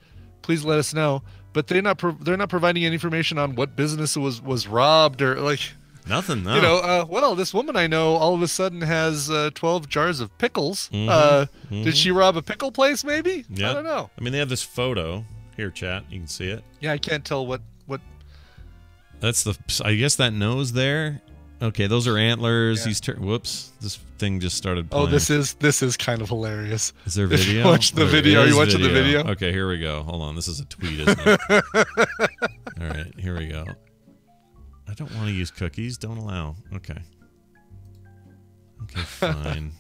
please let us know. But they're not providing any information on what business was robbed or like nothing. No. Well, this woman I know all of a sudden has 12 jars of pickles. Did she rob a pickle place? Maybe. Yeah. I don't know. I mean, they have this photo here, chat. You can see it. Yeah, I can't tell what. That's the. I guess that nose there. Okay, those are antlers. Yeah. He's whoops! This thing just started playing. Oh, this is kind of hilarious. Is there video? Watch the video. Are you watching the video? Okay, here we go. Hold on. This is a tweet, isn't it? All right, here we go. I don't want to use cookies. Don't allow. Okay. Okay, fine.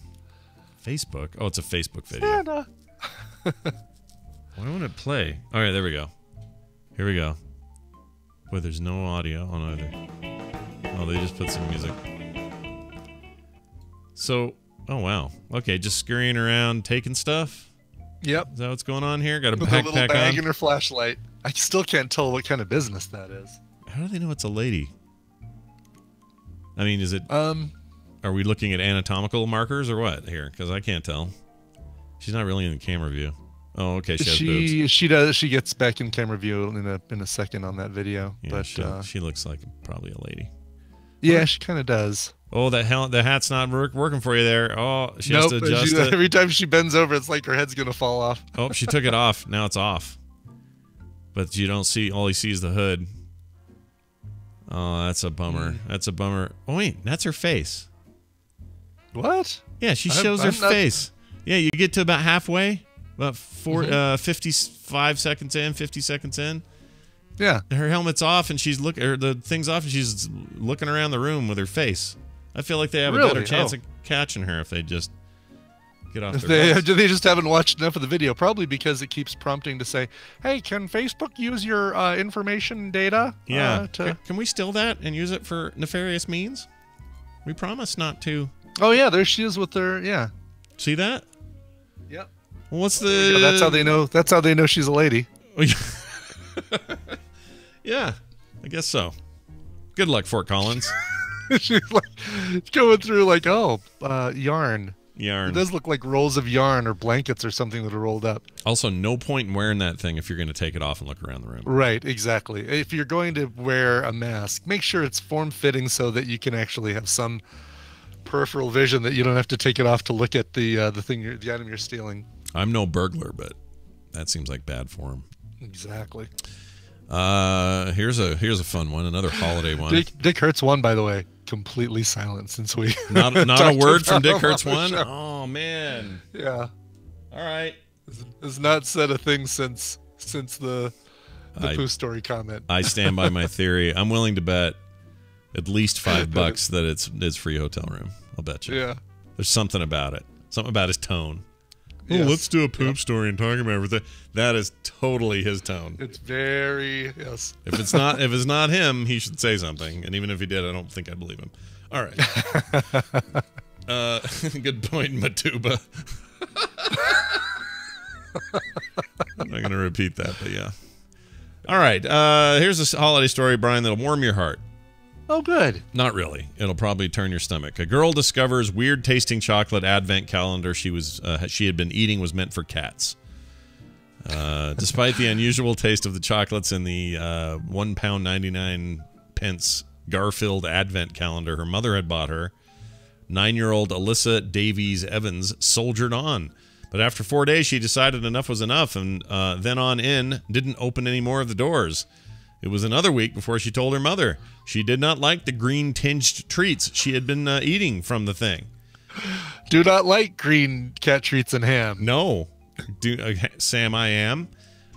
Facebook. Oh, it's a Facebook video. Santa. Why won't it play? All right, there we go. Here we go. Boy, there's no audio on either. Oh, they just put some music. So, oh wow. Okay, just scurrying around, taking stuff. Yep. Is that what's going on here? Got a with backpack a little bag on? and her flashlight. I still can't tell what kind of business that is. How do they know it's a lady? I mean, is it? Are we looking at anatomical markers or what here? Because I can't tell. She's not really in the camera view. Oh, okay. She has boobs. She does. She gets back in camera view in a second on that video. Yeah, but she looks like probably a lady. Yeah, she kind of does. Oh, the hat's not working for you there. Oh, she has to adjust it. Every time she bends over, it's like her head's gonna fall off. Oh, she took it off. Now it's off. But you don't see. All you see is the hood. Oh, that's a bummer. That's a bummer. Oh wait, that's her face. What? Yeah, she shows her face. Yeah, you get to about halfway, about 55 seconds in, 50 seconds in. Yeah. Her helmet's off and she's the thing's off and she's looking around the room with her face. I feel like they have a better chance of catching her if they just get off their butts. They just haven't watched enough of the video, probably because it keeps prompting to say, hey, can Facebook use your information data? Yeah. Can we steal that and use it for nefarious means? We promise not to. Oh, yeah, there she is with her, yeah. See that? Yep. Well, what's the... That's how they know. That's how they know she's a lady. Yeah, I guess so. Good luck, Fort Collins. She's like going through like, yarn. Yarn. It does look like rolls of yarn or blankets or something that are rolled up. Also, no point in wearing that thing if you're going to take it off and look around the room. Right, exactly. If you're going to wear a mask, make sure it's form-fitting so that you can actually have some peripheral vision, that you don't have to take it off to look at the item you're stealing. I'm no burglar, but that seems like bad form. Exactly. Here's a fun one, another holiday one. Dick Hertz one, by the way, completely silent since we not a word from Dick Hertz one. Oh man. Yeah. All right. Has not said a thing since the Pooh Story comment. I stand by my theory. I'm willing to bet at least $5 that it's free hotel room. I'll bet you. Yeah. There's something about it. Something about his tone. Yes. Oh, let's do a poop story and talk about everything. That is totally his tone. It's very yes. If it's not him, he should say something. And even if he did, I don't think I'd believe him. All right. Good point, Matuba. I'm not going to repeat that, but yeah. All right. Here's a holiday story, Brian, that'll warm your heart. Oh, good. Not really. It'll probably turn your stomach. A girl discovers weird tasting chocolate advent calendar she had been eating was meant for cats. Despite the unusual taste of the chocolates in the £1.99 Garfield advent calendar her mother had bought her, 9-year-old Alyssa Davies Evans soldiered on. But after 4 days, she decided enough was enough, and then on in didn't open any more of the doors. It was another week before she told her mother she did not like the green-tinged treats she had been eating from the thing. Do not like green cat treats and ham. No. Sam, I am.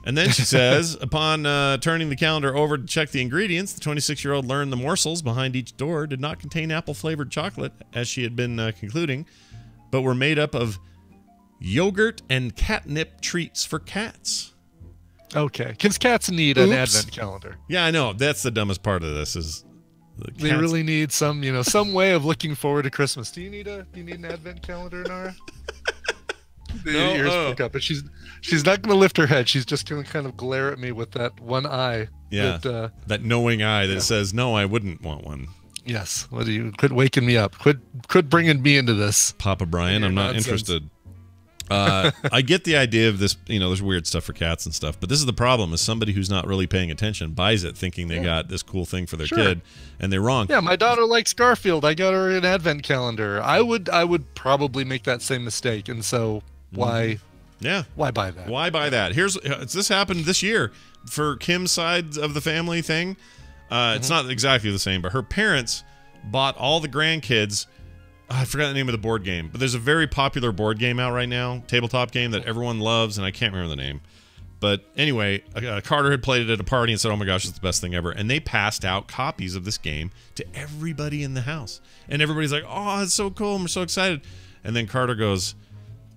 And then she says, upon turning the calendar over to check the ingredients, the 26-year-old learned the morsels behind each door did not contain apple-flavored chocolate, as she had been concluding, but were made up of yogurt and catnip treats for cats. Okay, because cats need an advent calendar. Yeah, I know. That's the dumbest part of this is they really need some way of looking forward to Christmas. Do you need an advent calendar, Nara? The ears perk up, but she's not going to lift her head. She's just going to kind of glare at me with that one eye. Yeah, that knowing eye that says, "No, I wouldn't want one." Yes. What do you quit waking me up? Quit bringing me into this, Papa Brian. I'm not interested. I get the idea of this, there's weird stuff for cats and stuff, but this is the problem, is somebody who's not really paying attention buys it thinking they got this cool thing for their kid, and they're wrong. Yeah, my daughter likes Garfield. I got her an advent calendar. I would probably make that same mistake, and so why buy that? Why buy that? This happened this year for Kim's side of the family thing. It's not exactly the same, but her parents bought all the grandkids. I forgot the name of the board game, but there's a very popular board game out right now, tabletop game that everyone loves, and I can't remember the name. But anyway, Carter had played it at a party and said, "Oh my gosh, it's the best thing ever." And they passed out copies of this game to everybody in the house. And everybody's like, "Oh, it's so cool. I'm so excited." And then Carter goes,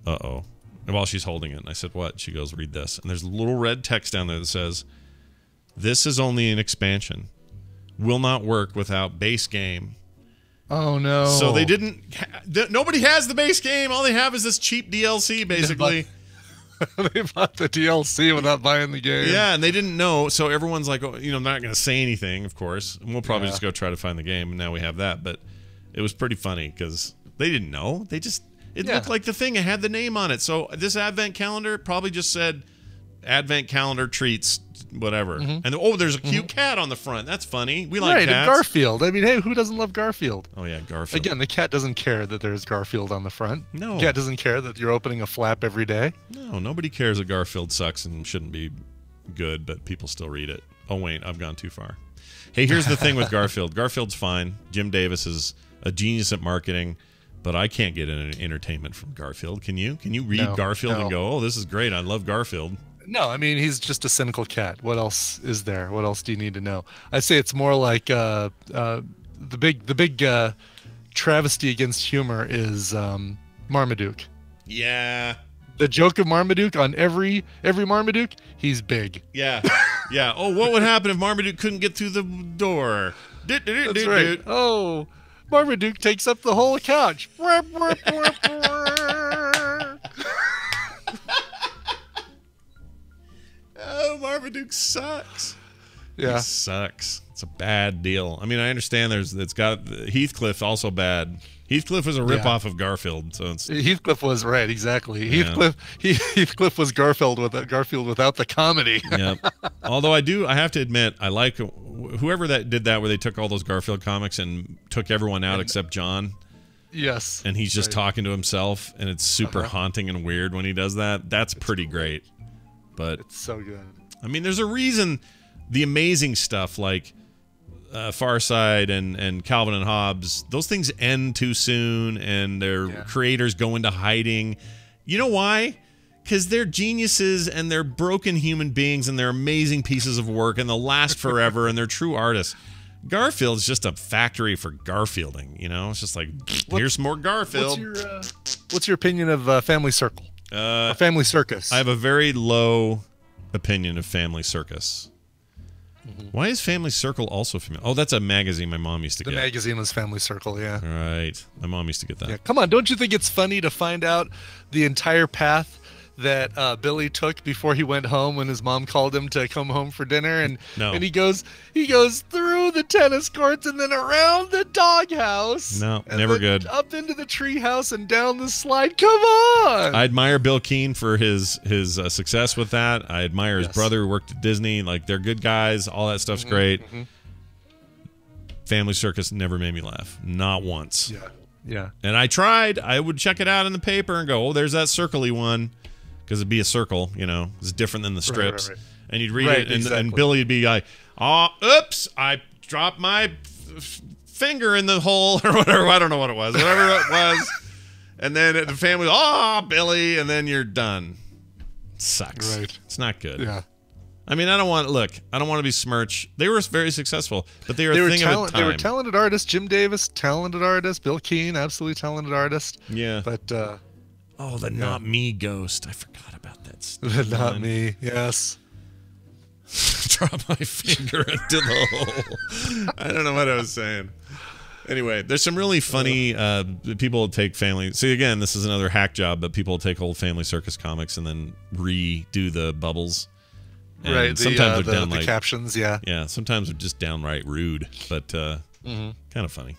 "Uh-oh." And while she's holding it, and I said, "What?" She goes, "Read this." And there's a little red text down there that says, "This is only an expansion. Will not work without base game." Oh no! So they didn't. Nobody has the base game. All they have is this cheap DLC, basically. They bought the DLC without buying the game. Yeah, and they didn't know, so everyone's like, oh, I'm not going to say anything, of course. And we'll probably just go try to find the game, and now we have that. But it was pretty funny because they didn't know. It looked like the thing. It had the name on it. So this advent calendar probably just said advent calendar treats, whatever. And there's a cute cat on the front. That's funny. We like cats. And Garfield. I mean, hey, who doesn't love Garfield? Oh yeah, Garfield. Again, the cat doesn't care that there's Garfield on the front. No. The cat doesn't care that you're opening a flap every day. No, nobody cares that Garfield sucks and shouldn't be good, but people still read it. Oh wait, I've gone too far. Hey, here's the thing with Garfield. Garfield's fine. Jim Davis is a genius at marketing, but I can't get any entertainment from Garfield. Can you? Can you read Garfield and go, oh, this is great. I love Garfield. No, I mean, he's just a cynical cat. What else is there? What else do you need to know? I'd say it's more like the big travesty against humor is Marmaduke. Yeah. The joke of Marmaduke on every Marmaduke, he's big. Yeah. Yeah. Oh, what would happen if Marmaduke couldn't get through the door? That's right. Oh, Marmaduke takes up the whole couch. Oh, Marmaduke sucks. Yeah. He sucks. It's a bad deal. I mean, I understand Heathcliff also bad. Heathcliff was a ripoff of Garfield, so it's Heathcliff was right, exactly. Yeah. Heathcliff was Garfield without the comedy. Yep. Although I have to admit, I like whoever that did that where they took all those Garfield comics and took everyone out except John. Yes. And he's just talking to himself, and it's super haunting and weird when he does that. That's pretty great. But it's so good. I mean, there's a reason the amazing stuff like Far Side and Calvin and Hobbes, those things end too soon and their creators go into hiding. You know why? Because they're geniuses and they're broken human beings and they're amazing pieces of work and they'll last forever and they're true artists. Garfield's just a factory for Garfielding, It's just like, here's more Garfield. What's your opinion of Family Circle? Or Family Circus? I have a very low opinion of Family Circus. Why is Family Circle also familiar? Oh, that's a magazine my mom used to get. The magazine was Family Circle, yeah. Right. My mom used to get that. Yeah, come on, don't you think it's funny to find out the entire path that Billy took before he went home when his mom called him to come home for dinner? And he goes through the tennis courts and then around the doghouse. No, never good. Up into the treehouse and down the slide. Come on! I admire Bill Keane for his success with that. I admire his brother who worked at Disney. Like, they're good guys. All that stuff's great. Family Circus never made me laugh. Not once. Yeah. And I tried. I would check it out in the paper and go, oh, there's that circle-y one. Because it'd be a circle, It's different than the strips. Right. And you'd read it, and Billy would be like, oh, oops, I dropped my finger in the hole, or whatever. I don't know what it was. Whatever it was. And then the family, oh, Billy, and then you're done. It sucks. Right. It's not good. Yeah. I mean, I don't want to be smirch. They were very successful, but they were a thing of a time. They were talented artists. Jim Davis, talented artist. Bill Keane, absolutely talented artist. Yeah. But, oh, the Not Me ghost. I forgot about that stuff. The Not Me, yes. Drop my finger into the hole. I don't know what I was saying. Anyway, there's some really funny people will take Family. See, again, this is another hack job, but people will take old Family Circus comics and then redo the bubbles. And right, sometimes they're the captions, yeah. Yeah, sometimes they're just downright rude, but kind of funny.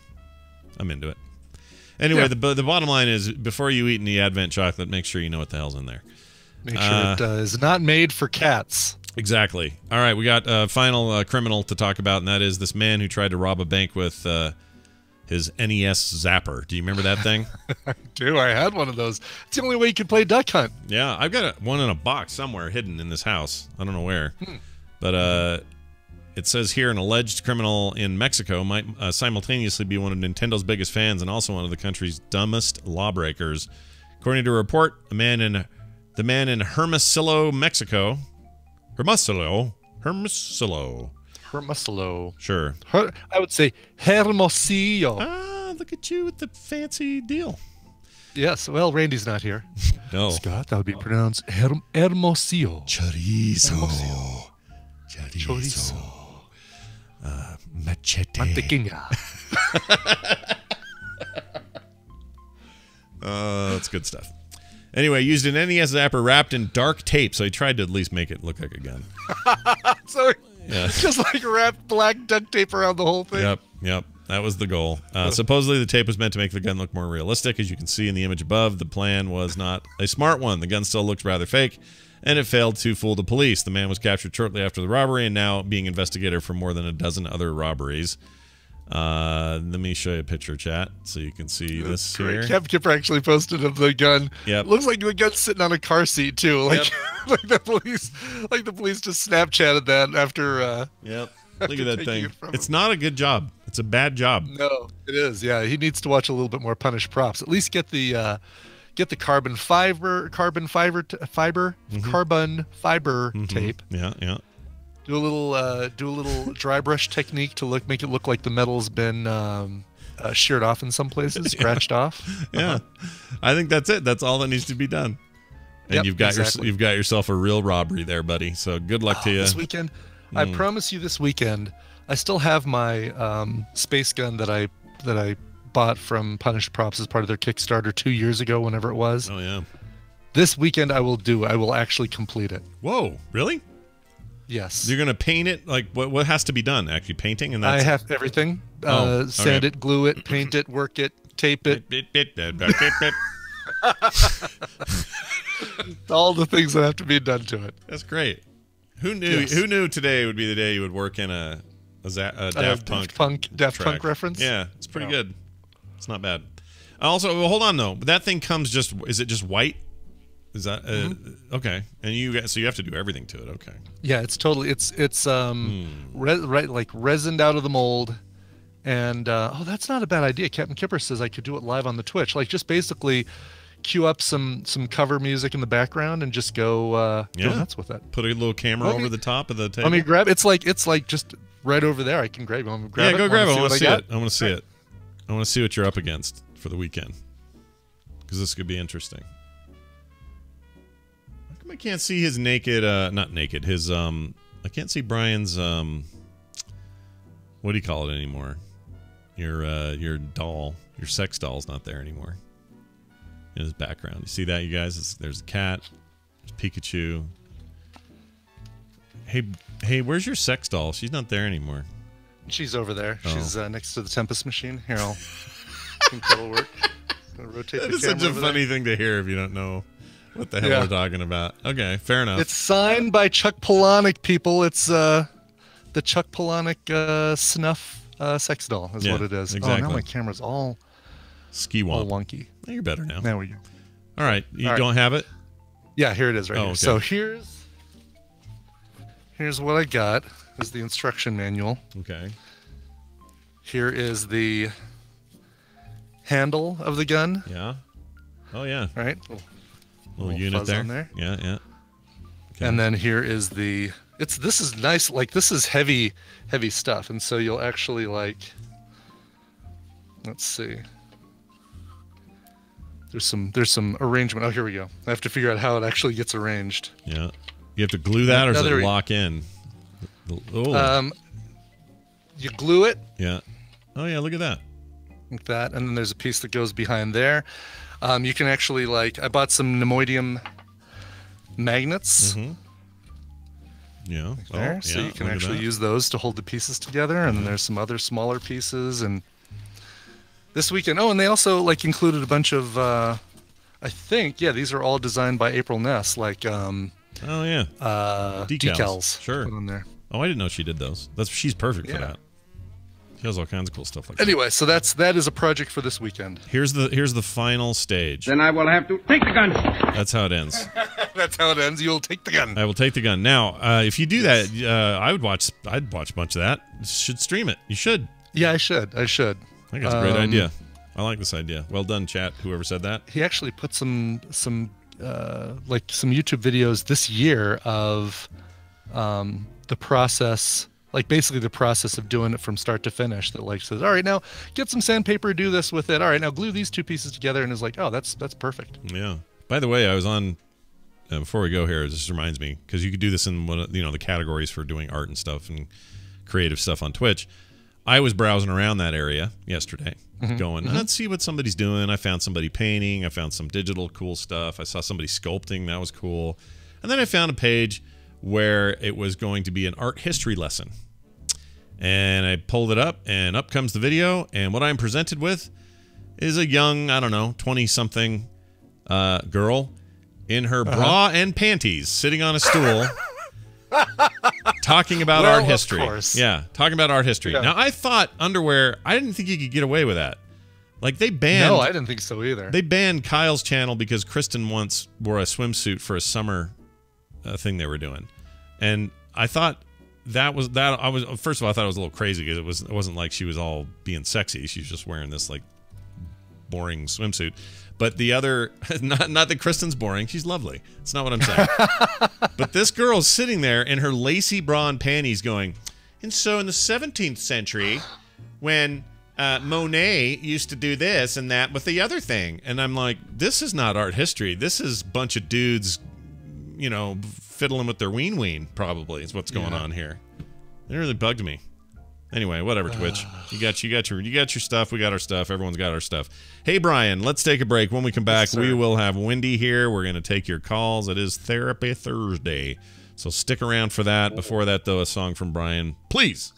I'm into it. Anyway, the bottom line is, before you eat any Advent chocolate, make sure you know what the hell's in there. Make sure it is not made for cats. Exactly. All right, we got a final criminal to talk about, and that is this man who tried to rob a bank with his NES zapper. Do you remember that thing? I do. I had one of those. It's the only way you could play Duck Hunt. Yeah, I've got one in a box somewhere hidden in this house. I don't know where. But it says here an alleged criminal in Mexico might simultaneously be one of Nintendo's biggest fans and also one of the country's dumbest lawbreakers. According to a report, the man in Hermosillo, Mexico. Hermosillo. Sure. I would say Hermosillo. Ah, look at you with the fancy deal. Yes, well, Randy's not here. No. Scott, that would be pronounced Hermosillo. Chorizo. Machete. Mantequilla. That's good stuff. Anyway, used an NES zapper wrapped in dark tape, so he tried to at least make it look like a gun. So Yeah. just like wrapped black duct tape around the whole thing. Yep. That was the goal. Supposedly, the tape was meant to make the gun look more realistic. As you can see in the image above, the plan was not a smart one. The gun still looks rather fake, and it failed to fool the police. The man was captured shortly after the robbery and now being investigated for more than a dozen other robberies. Let me show you a picture, chat, so you can see this here. Captain Kipper actually posted of the gun. Yep. Looks like the gun's sitting on a car seat too. Like, like the police just Snapchatted that after. Yep. Look at that thing. It it's not a good job. It's a bad job. No, it is. Yeah, he needs to watch a little bit more Punished Props. At least get the carbon fiber tape. Yeah. Do a little dry brush technique to make it look like the metal's been sheared off in some places, scratched off. Yeah, I think that's it. That's all that needs to be done. And you've got yourself a real robbery there, buddy. So good luck to you this weekend. I promise you, this weekend, I still have my space gun that I bought from Punished Props as part of their Kickstarter 2 years ago, whenever it was. Oh yeah. This weekend I will actually complete it. Whoa, really? Yes. You're gonna paint it? Like what has to be done? Actually painting? And that's I have everything. Sand it, glue it, paint it, work it, tape it. All the things that have to be done to it. That's great. Who knew? Yes. Who knew today would be the day you would work in a Daft Punk reference? Yeah, it's pretty good. It's not bad. Also, well, hold on though. That thing comes is it just white? Is that okay? And you have to do everything to it. Okay. Yeah, it's totally like resined out of the mold, and that's not a bad idea. Captain Kipper says I could do it live on the Twitch. Like just basically cue up some cover music in the background and just go nuts with it. Put a little camera over the top of the table. Let me grab. It's like just right over there. I can grab it. Grab it. Go grab it. I want to see it. I want to see it. I want to see what you're up against for the weekend, because this could be interesting. How come I can't see his naked? Not naked. His I can't see Brian's what do you call it anymore? Your doll, your sex doll's not there anymore. In his background, you see that, you guys? There's a cat. There's Pikachu. Hey, where's your sex doll? She's not there anymore. She's over there. Oh. She's next to the Tempest machine. Here, I think that'll work. Rotate That the is such camera a over funny there. thing to hear if you don't know what the hell we're talking about. Okay, fair enough. It's signed by Chuck Palahniuk, people. It's the Chuck Palahniuk snuff sex doll is what it is. Exactly. Oh, now my camera's all wonky. You're better now. There we go. All right, you don't have it? Yeah, here it is right here. Okay. So here's what I got. Is the instruction manual. Okay. Here is the handle of the gun. Yeah. Oh yeah. All right. Little unit fuzz there. on there. Yeah. Okay. And then here is this is nice. Like this is heavy stuff, and so you'll actually let's see. There's some arrangement. Oh, here we go. I have to figure out how it actually gets arranged. Yeah. You have to glue that, or does it lock in? Oh. You glue it. Yeah. Oh yeah, look at that. Like that, and then there's a piece that goes behind there. You can actually I bought some nemoidium magnets. Mm-hmm. Yeah. There, so you can actually use those to hold the pieces together, and then there's some other smaller pieces. And this weekend, and they also included a bunch of, I think, these are all designed by April Ness, decals. Sure. Put on there. Oh, I didn't know she did those. She's perfect for that. She has all kinds of cool stuff like anyway, so that is a project for this weekend. Here's the final stage. Then I will have to take the gun. That's how it ends. That's how it ends. You'll take the gun. I will take the gun. Now, if you do that, I'd watch a bunch of that. You should stream it. You should. Yeah, I should. I think it's a great idea. I like this idea. Well done, chat. Whoever said that. He actually put some YouTube videos this year of the process, basically the process of doing it from start to finish. That says, all right, now get some sandpaper, do this with it. All right, now glue these two pieces together, and is oh, that's perfect. Yeah. By the way, I was on. Before we go here, this reminds me, because you could do this in one of the categories for doing art and stuff and creative stuff on Twitch. I was browsing around that area yesterday, going, let's see what somebody's doing. I found somebody painting. I found some digital cool stuff. I saw somebody sculpting. That was cool. And then I found a page where it was going to be an art history lesson. And I pulled it up, and up comes the video. And what I'm presented with is a young, I don't know, 20-something girl in her bra and panties sitting on a stool talking about art history. Yeah, talking about art history. Yeah. Now, I thought underwear, I didn't think you could get away with that. Like, they banned... No, I didn't think so either. They banned Kyle's channel because Kristen once wore a swimsuit for a summer thing they were doing. And I thought that was... First of all, I thought it was a little crazy because it wasn't like she was all being sexy. She was just wearing this, like, boring swimsuit. But the other, not that Kristen's boring. She's lovely. It's not what I'm saying. But this girl's sitting there in her lacy bra and panties going, and so in the 17th century, when Monet used to do this and that with the other thing. And I'm like, this is not art history. This is a bunch of dudes, you know, fiddling with their ween probably is what's going on here. It really bugged me. Anyway, whatever, Twitch. You got your stuff. We got our stuff. Everyone's got our stuff. Hey, Brian, let's take a break. When we come back, we will have Wendi here. We're going to take your calls. It is Therapy Thursday. So stick around for that. Before that, though, a song from Brian. Please.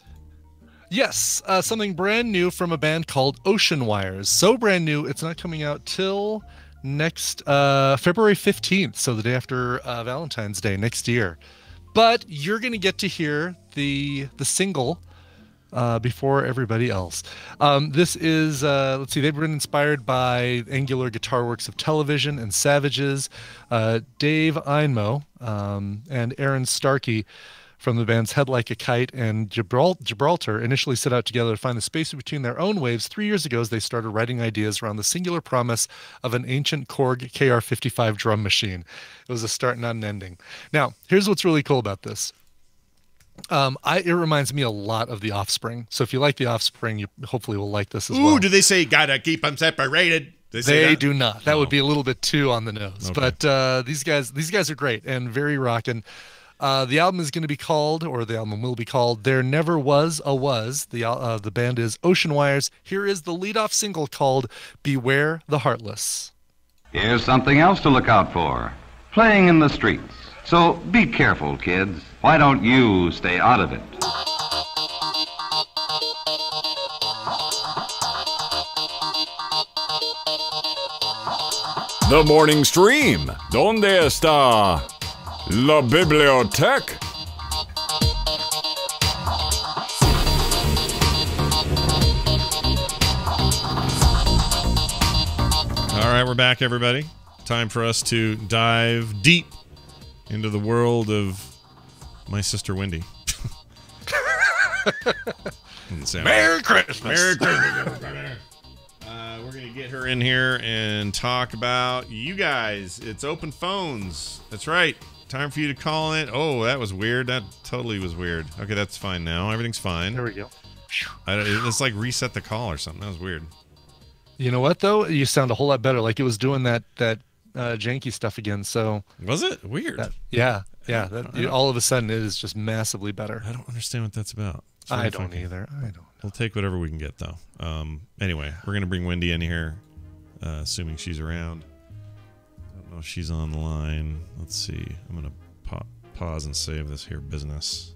Yes, something brand new from a band called Ocean Wires. So brand new, it's not coming out till next February 15th, so the day after Valentine's Day next year. But you're going to get to hear the single before everybody else. This is, let's see, they've been inspired by Angular Guitar Works of Television and Savages. Dave Einmo and Aaron Starkey from the bands Head Like a Kite and Gibraltar initially set out together to find the space between their own waves 3 years ago as they started writing ideas around the singular promise of an ancient Korg KR55 drum machine. It was a start, not an ending. Now, here's what's really cool about this. It reminds me a lot of The Offspring. So if you like The Offspring, you hopefully will like this as well. Ooh, do they say gotta keep them separated? They do not. That would be a little bit too on the nose. Okay. But these guys are great and very rockin'. The album is going to be called, or the album will be called, There Never Was a Was. The band is Ocean Wires. Here is the lead-off single called Beware the Heartless. Here's something else to look out for. Playing in the streets. So be careful, kids. Why don't you stay out of it? The morning stream. ¿Dónde está la biblioteca? All right, we're back, everybody. Time for us to dive deep into the world of my sister Wendi. Merry Christmas. Merry Christmas. We're going to get her in here and talk about you guys. It's open phones. That's right. Time for you to call in. Oh, that was weird. That totally was weird. Okay, that's fine now. Everything's fine. There we go. It's like reset the call or something. That was weird. You know what, though? You sound a whole lot better. Like it was doing that janky stuff again. So was it weird? All of a sudden, it is just massively better. I don't understand what that's about. I don't either. I don't know. We'll take whatever we can get, though. Anyway, we're gonna bring Wendi in here, assuming she's around. I don't know if she's on the line. Let's see. I'm gonna pause and save this here business.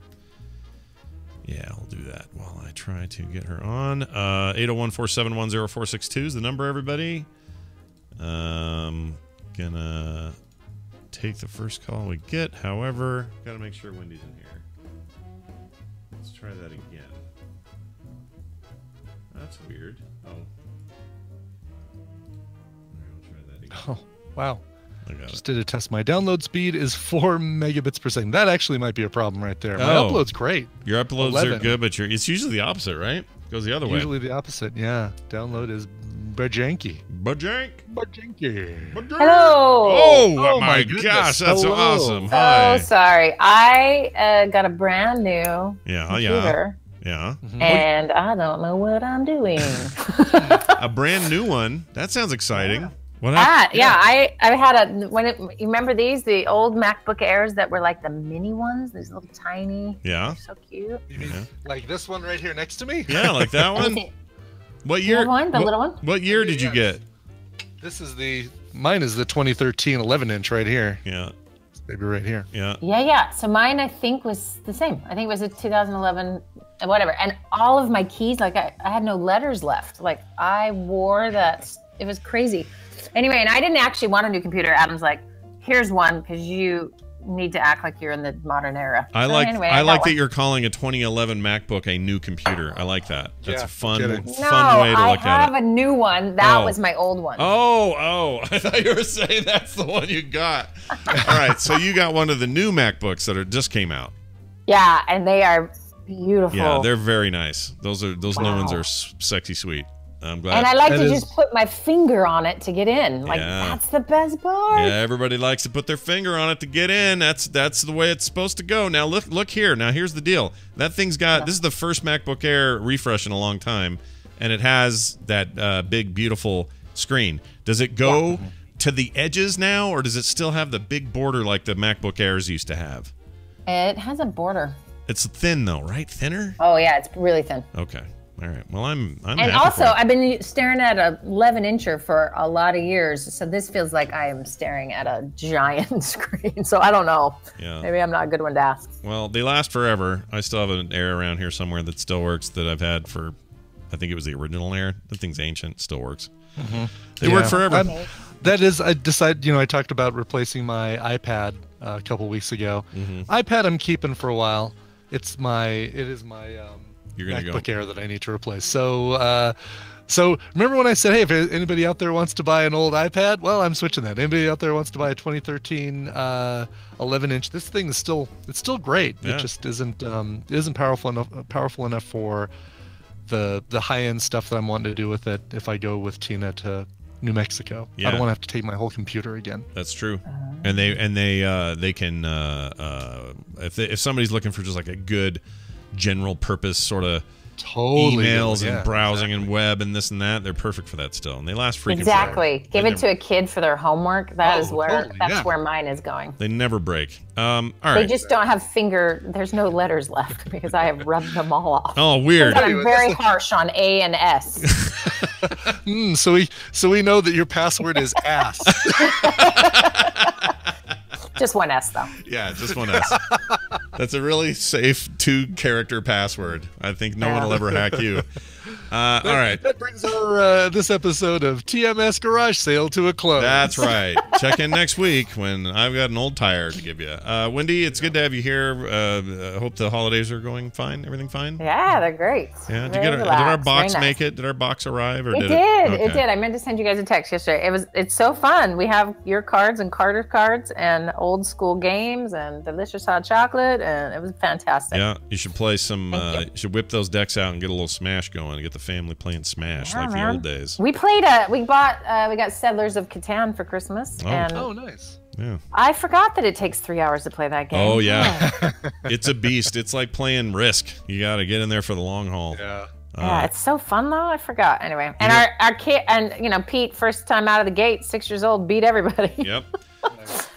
Yeah, I'll do that while I try to get her on. 801-471-0462 is the number, everybody. Gonna take the first call we get. However, gotta make sure Wendy's in here. Let's try that again. That's weird. Oh. We'll try that again. Oh, wow. Just did a test. My download speed is 4 megabits per second. That actually might be a problem right there. My upload's great. Your uploads 11. Are good, but it's usually the opposite, right? It goes the other way. Usually the opposite, yeah. Download is bajanky. Bajanky. Hello. Oh my gosh, that's awesome. Hi. Oh, sorry. I got a brand new computer. Yeah. And I don't know what I'm doing. A brand new one. That sounds exciting. What happened? Yeah, I had you remember the old MacBook Airs that were like the mini ones, these little tiny. Yeah. They're so cute. You mean like this one right here next to me? Yeah, like that one. What year? The little one. What year did you get? This is mine is the 2013 11-inch right here. Yeah. It's maybe right here. Yeah. Yeah. So mine, I think, was the same. I think it was a 2011, whatever. And all of my keys, like I had no letters left. Like I wore that. It was crazy. Anyway, and I didn't actually want a new computer. Adam's like, here's one because you need to act like you're in the modern era. I like that you're calling a 2011 MacBook a new computer. I like that. That's a fun way to look at it. I have a new one. That was my old one. Oh, I thought you were saying that's the one you got. All right, so you got one of the new MacBooks that just came out. Yeah, and they are beautiful. Yeah, they're very nice. Those new ones are sexy sweet. I'm glad. And I like to just put my finger on it to get in. Like that's the best part. Yeah, everybody likes to put their finger on it to get in. That's the way it's supposed to go. Now look here. Now here's the deal. That thing's got this is the first MacBook Air refresh in a long time, and it has that big beautiful screen. Does it go to the edges now, or does it still have the big border like the MacBook Airs used to have? It has a border. It's thin though, right? Thinner? Oh yeah, it's really thin. Okay. All right. Well, I'm and happy also, for you. I've been staring at a 11-incher for a lot of years, so this feels like I am staring at a giant screen. So I don't know. Yeah. Maybe I'm not a good one to ask. Well, they last forever. I still have an Air around here somewhere that still works that I've had for, I think it was the original Air. The thing's ancient. Still works. They work forever. I talked about replacing my iPad a couple weeks ago. iPad I'm keeping for a while. It is my MacBook Air that I need to replace. So remember when I said, hey, if anybody out there wants to buy an old iPad, well, I'm switching that. Anybody out there wants to buy a 2013 11-inch? This thing is still great. Yeah. It just isn't powerful enough for the high-end stuff that I'm wanting to do with it if I go with Tina to New Mexico. Yeah. I don't want to have to take my whole computer again. That's true. And they can if somebody's looking for just like a good general purpose sort of emails and browsing and web and this and that, they're perfect for that still, and they last freaking forever. Give it to a kid for their homework. That's where mine is going. They never break. All right. They just don't have there's no letters left because I have rubbed them all off. Oh, weird. I'm very harsh on A and S. So we know that your password is ass. Just one S, though. Yeah, just one S. That's a really safe 2-character password. I think no one will ever hack you. All right. That brings our this episode of TMS Garage Sale to a close. That's right. Check in next week when I've got an old tire to give you. Wendi, it's good to have you here. I hope the holidays are going fine. Everything fine? Yeah, they're great. Yeah. Did our box make it? Did our box arrive? Or it did. Okay. It did. I meant to send you guys a text yesterday. It's so fun. We have your cards and Carter's cards and old school games and delicious hot chocolate, and it was fantastic. Yeah, you should play some. You should whip those decks out and get a little Smash going and get the family playing Smash like the old days. We played we got Settlers of Catan for Christmas. Oh, nice. Yeah. I forgot that it takes 3 hours to play that game. Oh yeah. It's a beast. It's like playing Risk. You got to get in there for the long haul. Yeah. Yeah, it's so fun though. I forgot. Anyway, and our kid, and Pete, first time out of the gate, 6 years old, beat everybody. Yep.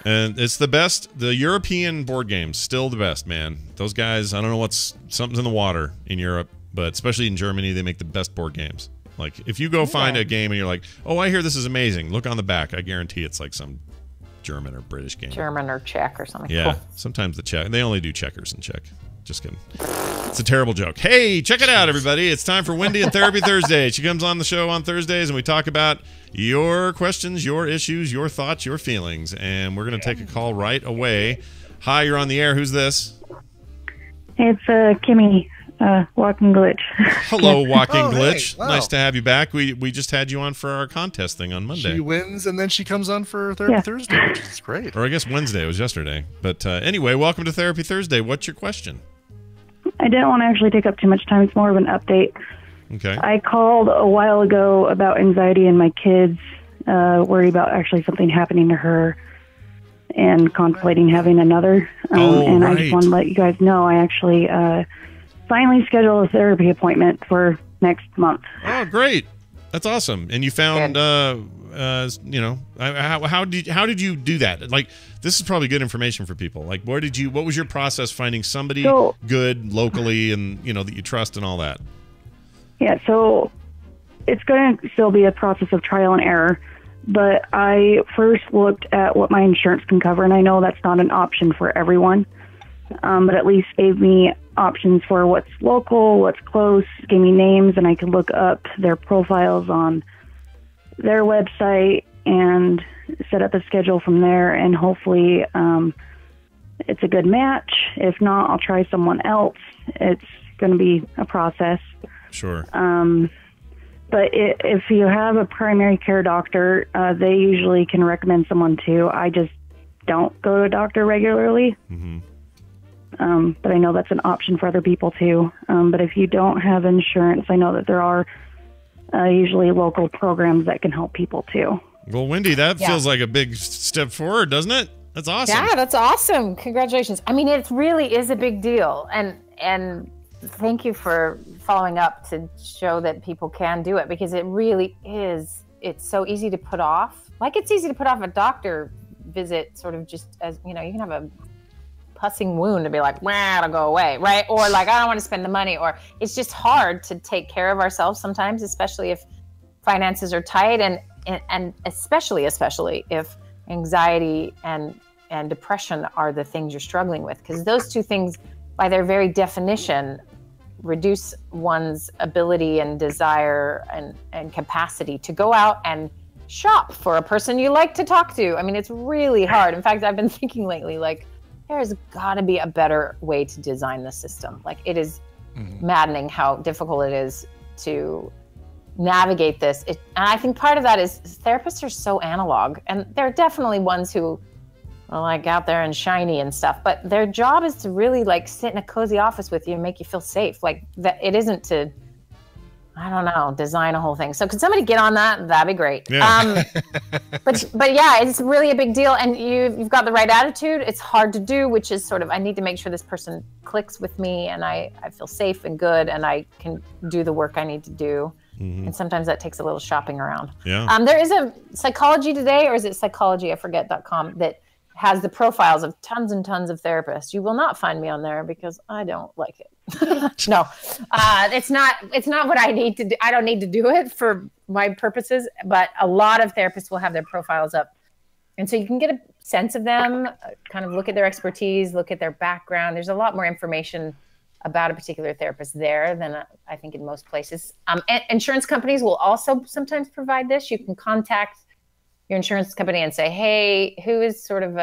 And it's the best. The European board games still the best, man. Those guys, I don't know something's in the water in Europe, but especially in Germany, they make the best board games. Like if you go find a game and you're like, oh, I hear this is amazing, look on the back. I guarantee it's like some German or British game. German or Czech or something. Yeah. Cool. Sometimes the Czech. They only do checkers in Czech. Just kidding. It's a terrible joke. Hey, check it out, everybody. It's time for Wendi and Therapy Thursday. She comes on the show on Thursdays, and we talk about your questions, your issues, your thoughts, your feelings. And we're going to take a call right away. Hi, you're on the air. Who's this? It's Kimmy, Walking Glitch. Hello, Walking Glitch. Hey, wow. Nice to have you back. We just had you on for our contest thing on Monday. She wins, and then she comes on for Therapy Thursday, which is great. Or I guess Wednesday. It was yesterday. But anyway, welcome to Therapy Thursday. What's your question? I didn't want to actually take up too much time. It's more of an update. Okay. I called a while ago about anxiety in my kids, worried about actually something happening to her, and contemplating having another. And I just want to let you guys know I actually finally scheduled a therapy appointment for next month. Oh, great. That's awesome. And you found, you know, how did you do that? Like, this is probably good information for people. Like, what was your process finding somebody good locally and, you know, that you trust and all that? Yeah, so it's going to still be a process of trial and error, but I first looked at what my insurance can cover, and I know that's not an option for everyone, but at least gave me options for what's local, what's close, gave me names, and I could look up their profiles on their website and set up a schedule from there, and hopefully it's a good match. If not, I'll try someone else. It's going to be a process. Sure. But if you have a primary care doctor, they usually can recommend someone too. I just don't go to a doctor regularly. Mm-hmm. But I know that's an option for other people too. But if you don't have insurance, I know that there are usually local programs that can help people too. Well, Wendi, that feels like a big step forward, doesn't it? That's awesome. Yeah, that's awesome. Congratulations. I mean, it really is a big deal. And thank you for following up to show that people can do it, because it really is. It's so easy to put off. Like, it's easy to put off a doctor visit, sort of just as, you know, you can have a pussing wound to be like, well, it'll go away, right? Or like, I don't want to spend the money, or it's just hard to take care of ourselves sometimes, especially if finances are tight, and especially if anxiety and depression are the things you're struggling with, because those two things, by their very definition, reduce one's ability and desire and capacity to go out and shop for a person you like to talk to. I mean, it's really hard. In fact, I've been thinking lately, like, there's got to be a better way to design the system. Like, it is maddening how difficult it is to navigate this. And I think part of that is therapists are so analog, and there are definitely ones who are like out there and shiny and stuff, but their job is to really like sit in a cozy office with you and make you feel safe. Like, that, it isn't to, I don't know, design a whole thing. So could somebody get on that? That'd be great. Yeah. But yeah, it's really a big deal. And you've got the right attitude. It's hard to do, which is sort of, I need to make sure this person clicks with me and I feel safe and good and I can do the work I need to do. Mm-hmm. And sometimes that takes a little shopping around. Yeah. There is a Psychology Today, or is it psychology, I forget.com, that has the profiles of tons and tons of therapists. You will not find me on there because I don't like it. No, it's not what I need to do. I don't need to do it for my purposes, but a lot of therapists will have their profiles up. And so you can get a sense of them, kind of look at their expertise, look at their background. There's a lot more information about a particular therapist there than I think in most places. Insurance companies will also sometimes provide this. You can contact your insurance company and say, hey, who is sort of, do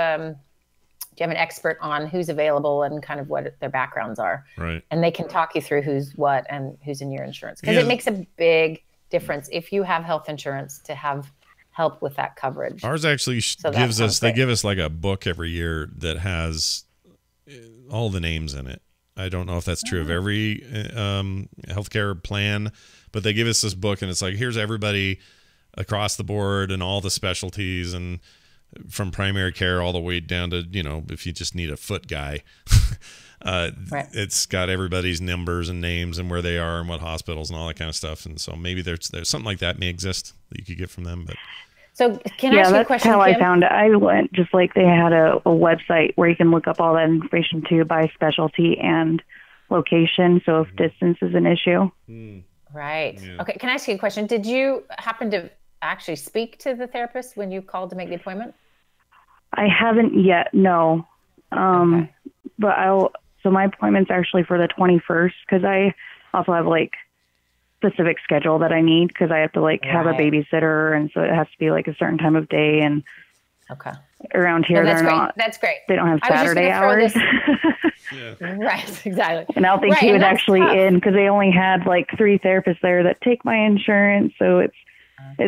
you have an expert on who's available and kind of what their backgrounds are? Right. And they can talk you through who's what and who's in your insurance. Because it makes a big difference if you have health insurance to have help with that coverage. Ours actually they give us like a book every year that has all the names in it. I don't know if that's true of every healthcare plan, but they give us this book and it's like, here's everybody across the board and all the specialties, and from primary care all the way down to, you know, if you just need a foot guy, right. It's got everybody's numbers and names and where they are and what hospitals and all that kind of stuff. And so maybe there's something like that may exist that you could get from them. But so can I ask you a question? Yeah, that's how Kim? I found it. I went just like they had a website where you can look up all that information too by specialty and location. So if distance is an issue. Right. Yeah. Okay. Can I ask you a question? Did you happen to actually speak to the therapist when you called to make the appointment? I haven't yet, no. Okay. But so my appointment's actually for the 21st because I also have like specific schedule that I need because I have to like have a babysitter, and so it has to be like a certain time of day. And around here, that's great. That's great. They don't have Saturday hours. Yeah. Right, exactly. And I don't think he was actually in because they only had like 3 therapists there that take my insurance. So it's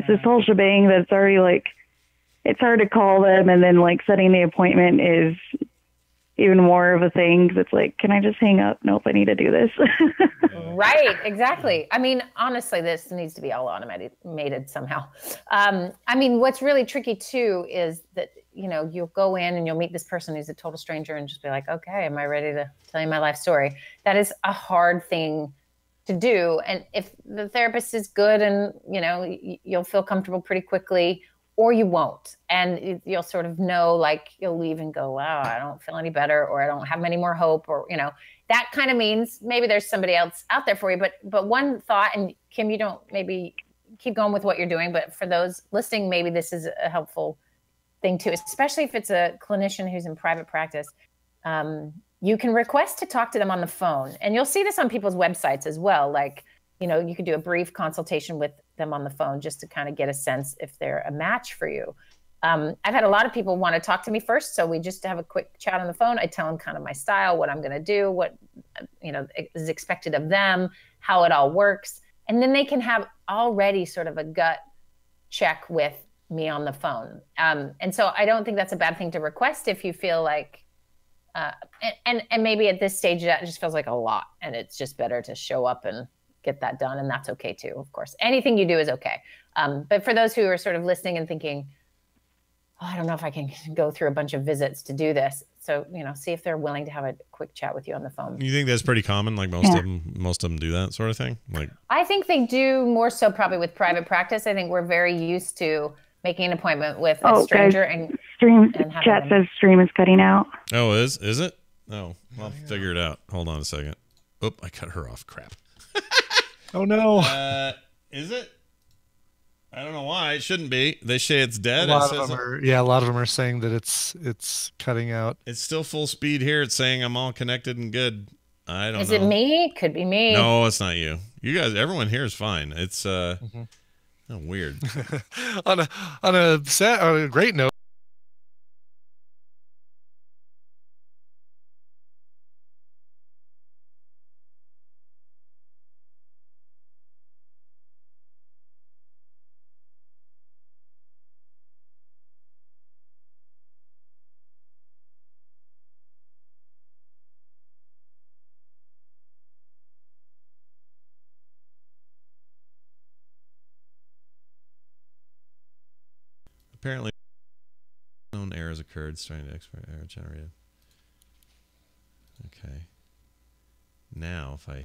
this whole shebang that's already like, it's hard to call them, and then like setting the appointment is even more of a thing. It's like, can I just hang up? Nope, I need to do this. Right, exactly. I mean, honestly, this needs to be all automated somehow. I mean, what's really tricky too is that, you know, you'll go in and you'll meet this person who's a total stranger and just be like, okay, am I ready to tell you my life story? That is a hard thing to do. And if the therapist is good and, you'll feel comfortable pretty quickly, or you won't. And you'll sort of know, like, you'll leave and go, wow, I don't feel any better, or I don't have any more hope, or, that kind of means maybe there's somebody else out there for you. But one thought, and Kim, you don't maybe keep going with what you're doing, but for those listening, maybe this is a helpful thing too, especially if it's a clinician who's in private practice. You can request to talk to them on the phone, and you'll see this on people's websites as well. Like, you could do a brief consultation with them on the phone just to kind of get a sense if they're a match for you. I've had a lot of people want to talk to me first, so we just have a quick chat on the phone. I tell them kind of my style, what I'm going to do, what is expected of them, how it all works, and then they can have already sort of a gut check with me on the phone. And so I don't think that's a bad thing to request if you feel like, and maybe at this stage that just feels like a lot, and it's just better to show up and get that done, and that's okay too. Of course, anything you do is okay. But for those who are sort of listening and thinking, oh, I don't know if I can go through a bunch of visits to do this. So, see if they're willing to have a quick chat with you on the phone. You think that's pretty common? Like most of them do that sort of thing? Like, I think they do more so probably with private practice. I think we're very used to making an appointment with a stranger. Guys, chat says stream is cutting out. Oh, is it? Oh, I'll figure it out. Hold on a second. Oop, I cut her off. Crap. Oh no. Is it? I don't know why. It shouldn't be. They say it's dead. A lot of them are saying that it's cutting out. It's still full speed here. It's saying I'm all connected and good. I don't know. Is it me? Could be me. No, it's not you. You guys, everyone here is fine. It's weird. on a great note. Apparently, unknown errors occurred. Starting to export error generated. Okay. Now, if I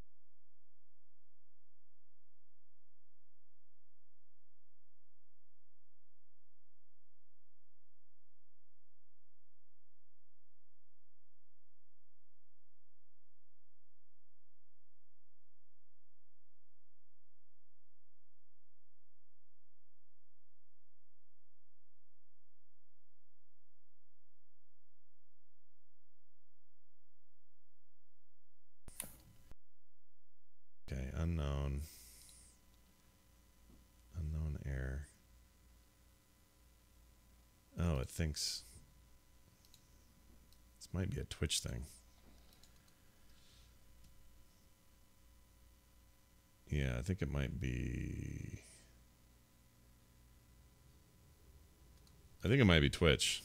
unknown error. Oh, it thinks this might be a Twitch thing. Yeah, I think it might be. I think it might be Twitch.